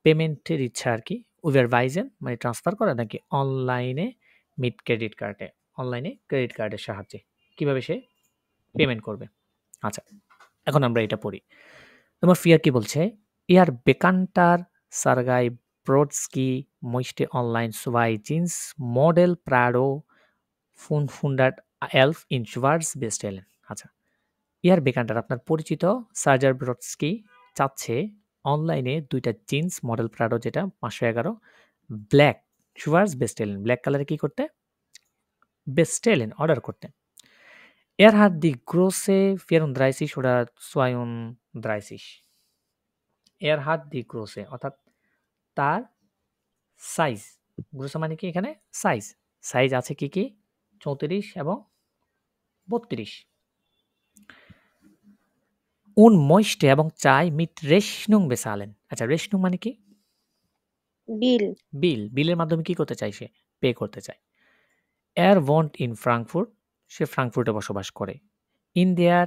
পেমেন্টের ইচ্ছা আর কি। Überweisen মানে ট্রান্সফার করা নাকি অনলাইনে মিট ক্রেডিট কার্ডে, অনলাইনে ক্রেডিট কার্ডের সাহায্যে কিভাবে সে পেমেন্ট করবে। আচ্ছা, এখন আমরা এটা পড়ি। নাম্বার 4 কি বলছে? Ihr bekannter Sergei Brodsky möchte online 2 Jeans Model Prado 511 in Schwarz bestellen. আচ্ছা, ইয়ার বেকান্টার আপনার পরিচিত সার্জার ব্রডস্কি চাচ্ছে অনলাইনে 2টা জিন্স মডেল প্রাডো যেটা 511 ব্ল্যাক শুভার্স বেস্টেলেন ব্ল্যাক কালারে কি করতে? বেস্টেলেন অর্ডার করতে। Er hat die große 34 oder 32 Er hat die große অর্থাৎ তার সাইজ, গ্রোসে মানে কি এখানে সাইজ আছে কি 34 এবং 32 und möchte এবং চাই mit Rechnung bezahlen আচ্ছা Rechnung মানে কি? বিলের মাধ্যমে কি করতে চাই? সে পে করতে চায়। Er wohnt in Frankfurt সে ফ্রাঙ্কফুর্টে বসবাস করে। in der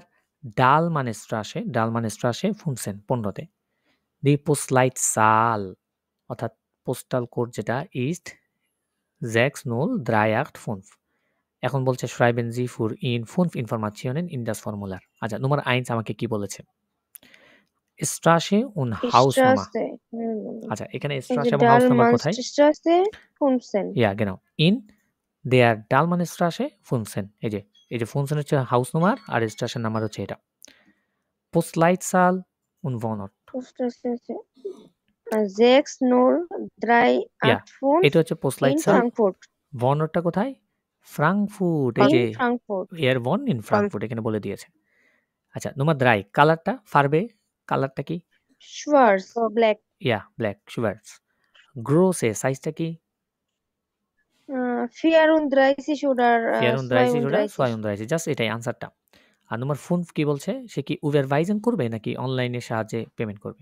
Dahlmannstraße 15তে die Postleitzahl অর্থাৎ পোস্টাল কোড যেটা ist 60385 এখন বলছে schreiben Sie für in 5 Informationen in das Formular আচ্ছা নাম্বার 1 আমাকে কি বলেছে? Straße und Hausnummer আচ্ছা এখানে Straße এবং হাউস নাম্বার কোথায়? Straße 15 Ja, genau. In der Dahlmannstraße 15 এই যে 15 হচ্ছে হাউস নাম্বার আর স্টেশন নাম্বার হচ্ছে এটা। Postleitzahl und Wohnort 60385 এটা হচ্ছে in Postleitzahl। Frankfurt Wohnortটা কোথায়? ফ্রাঙ্কফুর্ট এই যে Frankfurt এর ওয়ান ইন ফ্রাঙ্কফুর্ট এখানে বলে দিয়েছে। আচ্ছা নাম্বার 3 কালারটা ফারবে কালারটা কি? Schwarz black ব্ল্যাক শুভার্স। গ্রোসে সাইজটা কি? 34 oder 32 জাস্ট এটাই আনসারটা। আর নাম্বার 5 কি বলছে? সে কি Überweisen করবে নাকি অনলাইনের সাহায্যে পেমেন্ট করবে?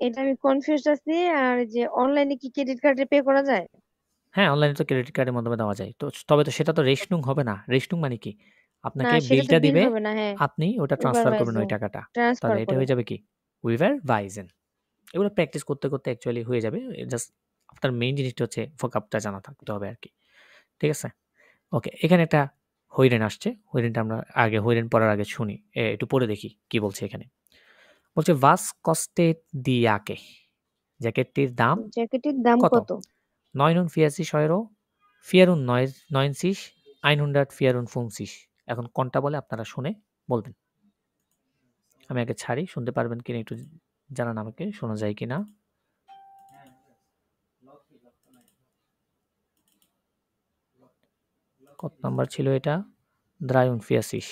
এটা আমি কনফিউজ আছি। আর যে অনলাইনে কি ক্রেডিট কার্ডে পে করা যায়? হ্যাঁ, অনলাইনে তো ক্রেডিট কার্ডের মাধ্যমে দেওয়া যায়। তবে তো সেটা তো রেশনুং হবে না। রেশনুং মানে কি? না আপনাকে সেটা তো বিলটা বিল দিবে, হবে না। হ্যাঁ, আপনি ওটা ট্রান্সফার করবেন ওই Überweisen টাকাটা। ট্রান্সফার তাহলে এটা করে। হয়ে যাবে কি? Überweisen এগুলো প্র্যাকটিস করতে অ্যাকচুয়ালি হয়ে যাবে। জাস্ট আপনার মেইন জিনিসটা হচ্ছে ভোকাবটা জানা থাকতে হবে আরকি। ঠিক আছে? ওকে, এখানে একটা হইরেন আসছে। হইরেনটা আমরা হইরেন পড়ার আগে শুনি। একটু পড়ে দেখি কি বলছে এখানে। বলছে Was kostet die Jacke? জ্যাকেটটির দাম জ্যাকেটের দাম কত? কত? 49 € 94 154 এখন কোনটা বলে আপনারা শুনে বলবেন। আমি আগে ছাড়ি, শুনতে পারবেন কিনা একটু জানান আমাকে, শোনা যায় কিনা। কত নাম্বার ছিল এটা? 43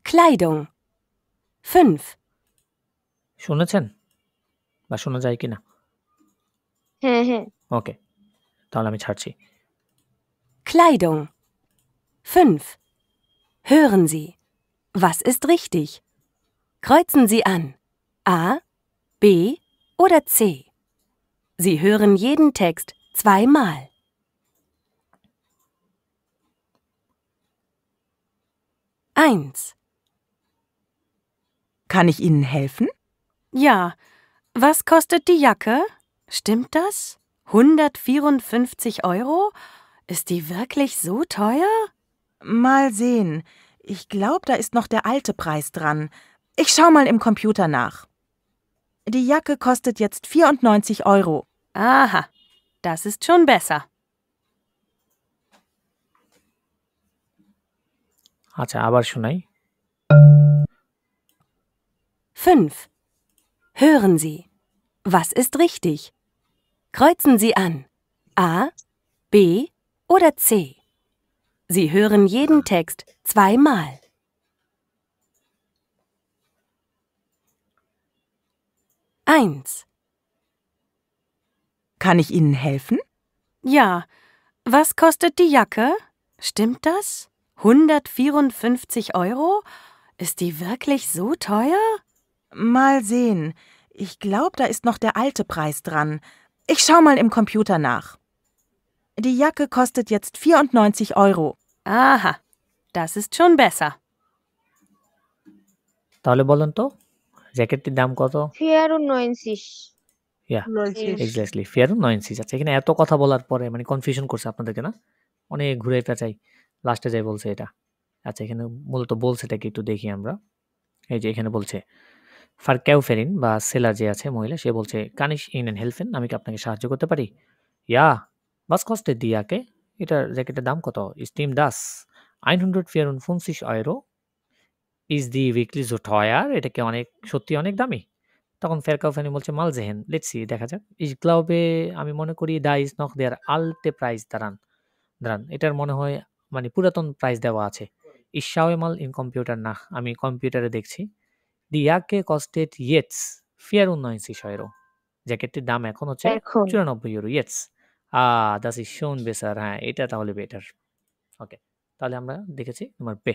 Kleidung 5 শুনেছেন বা শোনা যায় কিনা? হ্যাঁ হ্যাঁ ওকে, তাহলে আমি ছাড়ছি। Kleidung 5 Hören Sie, was ist richtig? Kreuzen Sie an A, B oder C. Sie hören jeden Text 2-mal. 1. Kann ich Ihnen helfen? Ja, was kostet die Jacke? Stimmt das? 154 €? Ist die wirklich so teuer? Mal sehen. Ich glaube, da ist noch der alte Preis dran. Ich schau mal im Computer nach. Die Jacke kostet jetzt 94 €. Aha, das ist schon besser. আচ্ছা, আবার শোনাই। 5. Hören Sie. Was ist richtig? Kreuzen Sie an. A, B oder C. Sie hören jeden Text zweimal. 1. Kann ich Ihnen helfen? Ja. Was kostet die Jacke? Stimmt das? 154 Euro? Ist die wirklich so teuer? Mal sehen. Ich glaube, da ist noch der alte Preis dran. Ich schau mal im Computer nach. Die Jacke kostet jetzt 94 Euro. Aha, das ist schon besser. তাহলে বলেন তো জ্যাকেটটির দাম কত? 94. ইয়া 90 exactly 94। আচ্ছা এখানে এত কথা বলার পরে মানে কনফিউশন করছে আপনাদেরকে না? অনেক ঘুরে পেঁচাই লাস্টে যাই বলছে এটা। আচ্ছা এখানে মূলত বলছেটা কি একটু দেখি আমরা। এই যে এখানে বলছে ফারকাউফেরিন বা সেলার যে আছে মহিলা সে বলছে কানিশ ইনেন হেলফেন আমি কি আপনাকে সাহায্য করতে পারি? ইয়া was kostet die Jacke? এটার জ্যাকেটের দাম কত? Stimmt das? 154 Euro? Ist die wirklich so teuer? এটা কি অনেক সত্যি অনেক দামি? তখন ফেরকাউফেনি বলছে মাল জেহেন লেটস সি দেখা যাক। Ich glaube আমি মনে করি da ist noch der alte Preis daran. এটার মনে হয় মানে পুরাতন প্রাইস দেওয়া আছে। Ich schaue mal in Computer nach আমি কম্পিউটারে দেখছি। Die Jacke kostet jetzt 94 Euro. জ্যাকেটটির দাম এখন হচ্ছে এখন 94 euro. Jetzt das ist schon besser হ্যাঁ এটা তাহলে বেটার। ওকে তাহলে আমরা দেখেছি তোমার পে।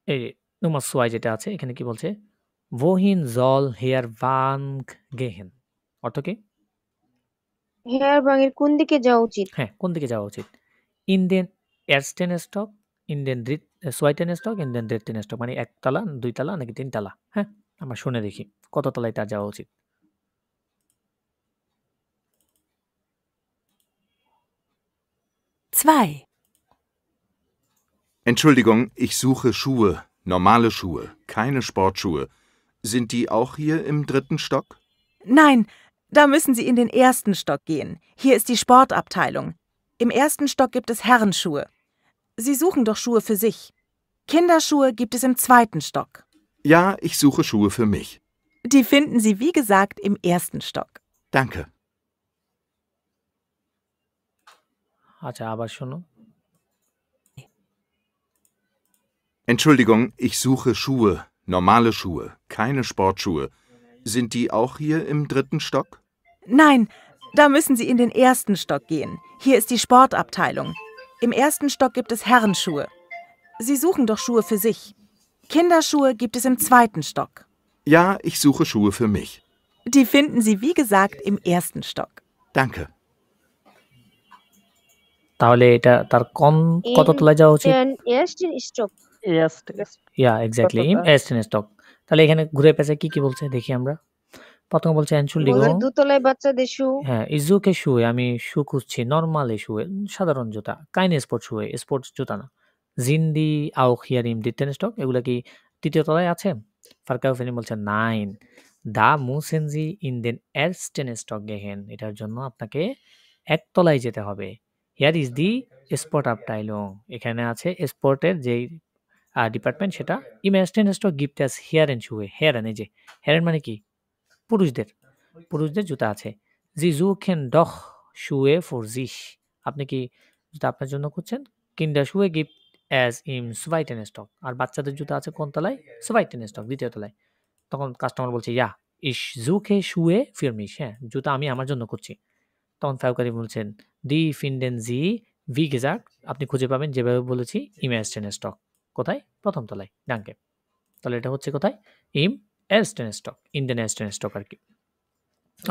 এই নম্বর 6 যেটা আছে এখানে কি বলছে wohin soll Herr Wang gehen? অর্থ কি? হেয়ার বাঙের কোন দিকে যাওয়া উচিত? হ্যাঁ কোন দিকে যাওয়া উচিত? in den ersten Stock, in den zweiten Stock, in den dritten Stock মানে একতলা দুইতলা নাকি তিনতলা? হ্যাঁ আমরা শুনে দেখি কত তলায় তার যাওয়া উচিত। 2. Entschuldigung, ich suche Schuhe, normale Schuhe, keine Sportschuhe. Sind die auch hier im 3. Stock? Nein, da müssen Sie in den 1. Stock gehen. Hier ist die Sportabteilung. Im 1. Stock gibt es Herrenschuhe. Sie suchen doch Schuhe für sich. Kinderschuhe gibt es im 2. Stock. Ja, ich suche Schuhe für mich. Die finden Sie, wie gesagt, im 1. Stock. Danke. আচ্ছা আবার শোনো। Entschuldigung, ich suche Schuhe, normale Schuhe, keine Sportschuhe. Sind die auch hier im 3. Stock? Nein, da müssen Sie in den 1. Stock gehen. Hier ist die Sportabteilung. Im 1. Stock gibt es Herrenschuhe. Sie suchen doch Schuhe für sich. Kinderschuhe gibt es im 2. Stock. Ja, ich suche Schuhe für mich. Die finden Sie, wie gesagt, im 1. Stock. Danke. তাহলে এটা তার কত তলায় যাওয়া উচিত? ersten Stock. erst yeah exactly in কতটা? এস্টেন stock. তাহলে এখানে ঘুরে পেঁচে কি কি বলছে দেখি আমরা। প্রথমে বলছে বলে এনচুল্ডিগো দোতলায় বাচ্চাদের শু। হ্যাঁ ইজুকে শুয়ে আমি শু খুঁজছি নর্মাল শুয়ে সাধারণ জুতা কাইন স্পোর্টস শুয়ে স্পোর্টস জুতা না। জিন্দি আও হিয়ারিম দ্বিতীয় স্টক এগুলা কি তৃতীয় তলায় আছে? ফারকাউফেনি বলছে নাইন দা মুসেনজি ইন দেন এরস্টেন স্টক গেহেন এটার জন্য আপনাকে একতলায় যেতে হবে। হিয়ার ইজ দি স্পোর্ট আপটাইলং এখানে আছে স্পোর্টের যেই ডিপার্টমেন্ট সেটা ইম এরস্টেন স্টক গিফট অ্যাস হেয়ার এন্ড শুয়ে হেয়ার এন এই যে হেয়ার মানে কি পুরুষদের জুতা আছে। জি জুখেন ডখ শুয়ে ফর জিস আপনি কি জুতা আপনার জন্য খুঁজছেন? কিন্ডার শুয়ে গিফট অ্যাজ ইম সুভাইটেন স্টক আর বাচ্চাদের জুতা আছে কোন তলায়? সুভাইটেন স্টক দ্বিতীয় তলায়। তখন কাস্টমার বলছে ইয়া ইস জুখে শুয়ে ফিরমিস হ্যাঁ জুতা আমি আমার জন্য খুঁজছি। তখন ফাউকারি বলছেন দি ফিন্ডেন জি ভি গেজাক আপনি খুঁজে পাবেন যেভাবে বলেছি ইম এরস্টেন স্টক কোথায়? প্রথম তলায় ডাঙ্কে। তাহলে এটা হচ্ছে কোথায়? ইম এরস্টেন স্টক ইন্ডিয়ান এরস্টেন স্টক আর কি।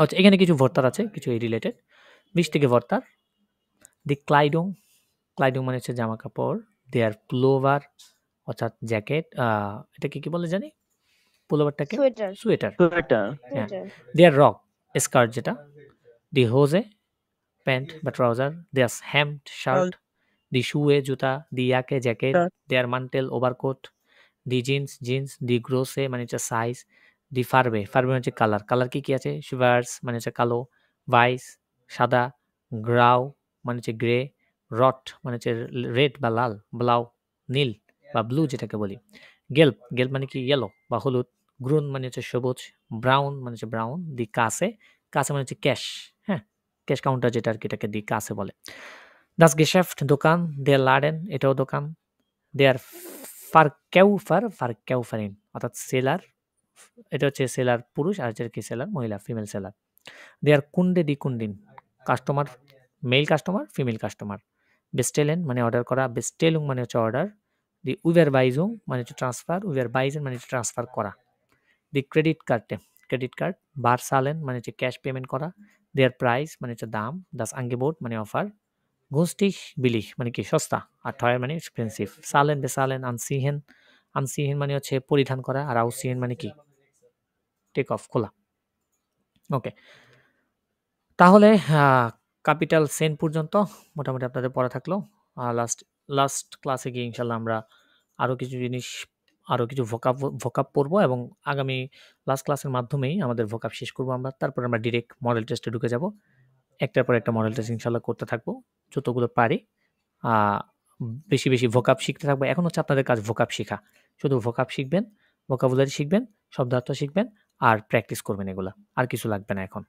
আচ্ছা এখানে কিছু ভর্তার আছে কিছু এই রিলেটেড 20 থেকে ভর্তার। দি ক্লাইডং মানে হচ্ছে জামা কাপড়। দেয়ার প্লোভার অর্থাৎ জ্যাকেট এটাকে কি বলে জানি প্লোভারটাকে সোয়েটার। সোয়েটার। Sweater. হ্যাঁ দেয়ার রক স্কার্ট যেটা। দি হোজে প্যান্ট বা ট্রাউজার। দেয়ার হ্যামড শার্ট। দি শুয়ে জুতা। দি ইয়াকে জ্যাকেট। Shirt. দেয়ার মান্টেল ওভারকোট। দি জিন্স দি গ্রোসে মানে হচ্ছে সাইজ। দি ফার্বে মানে হচ্ছে কালার কি কি আছে? শিভার্স মানে হচ্ছে কালো। ভাইস সাদা। গ্রাউ মানে হচ্ছে গ্রে। রট মানে হচ্ছে রেড বা লাল। ব্লাউ নীল বা ব্লু যেটাকে বলি। গেল্প মানে কি ইয়েলো বা হলুদ, গ্রুন মানে হচ্ছে সবুজ, ব্রাউন মানে হচ্ছে ব্রাউন, দি কাসে মানে হচ্ছে ক্যাশ, হ্যাঁ ক্যাশ কাউন্টার যেটা আর কি এটাকে দি কাসে বলে। দাস গেশাফট দোকান, দেয়ার লাডেন এটাও দোকান, দেয়ার ফারকাউফারিন অর্থাৎ সেলার, এটা হচ্ছে সেলার পুরুষ আর হচ্ছে কি সেলার মহিলা, ফিমেল সেলার। দেয়ার কুন্ডে দি কুন্ডিন customer, male customer, female customer. বেস্টেলেন মানে অর্ডার করা, বেস্টেলুং মানে হচ্ছে অর্ডার, দি উইভারবাইজুং মানে হচ্ছে ট্রান্সফার, উইভারবাইজেন মানে হচ্ছে ট্রান্সফার করা। দি ক্রেডিট কার্ড, বারসালেন মানে হচ্ছে ক্যাশ পেমেন্ট করা, দেয়ার প্রাইস মানে হচ্ছে দাম, দাস আঙ্গেবোট মানে অফার, গুস্টিশ বিলি মানে কি সস্তা, আর টয়ার মানে এক্সপেন্সিভ। সালেন বেসালেন আনসিহেন মানে হচ্ছে পরিধান করা, আর আউসিহেন মানে কি টেক অফ খোলা। ওকে, তাহলে ক্যাপিটাল সেন পর্যন্ত মোটামুটি আপনাদের পড়া থাকলো। লাস্ট ক্লাসে গিয়ে ইনশাল্লাহ আমরা আরও কিছু জিনিস, আরও কিছু ভোকাব পড়বো এবং আগামী লাস্ট ক্লাসের মাধ্যমেই আমাদের ভোকাব শেষ করবো আমরা। তারপর আমরা ডিরেক্ট মডেল টেস্টে ঢুকে যাব, একটার পর একটা মডেল টেস্ট ইনশাল্লাহ করতে থাকবো যতগুলো পারি। বেশি বেশি ভোকাব শিখতে থাকবো। এখন হচ্ছে আপনাদের কাজ ভোকাব শেখা, শুধু ভোকাব শিখবেন, ভোকাবুলারি শিখবেন, শব্দার্থ শিখবেন আর প্র্যাকটিস করবেন, এগুলা আর কিছু লাগবে না এখন।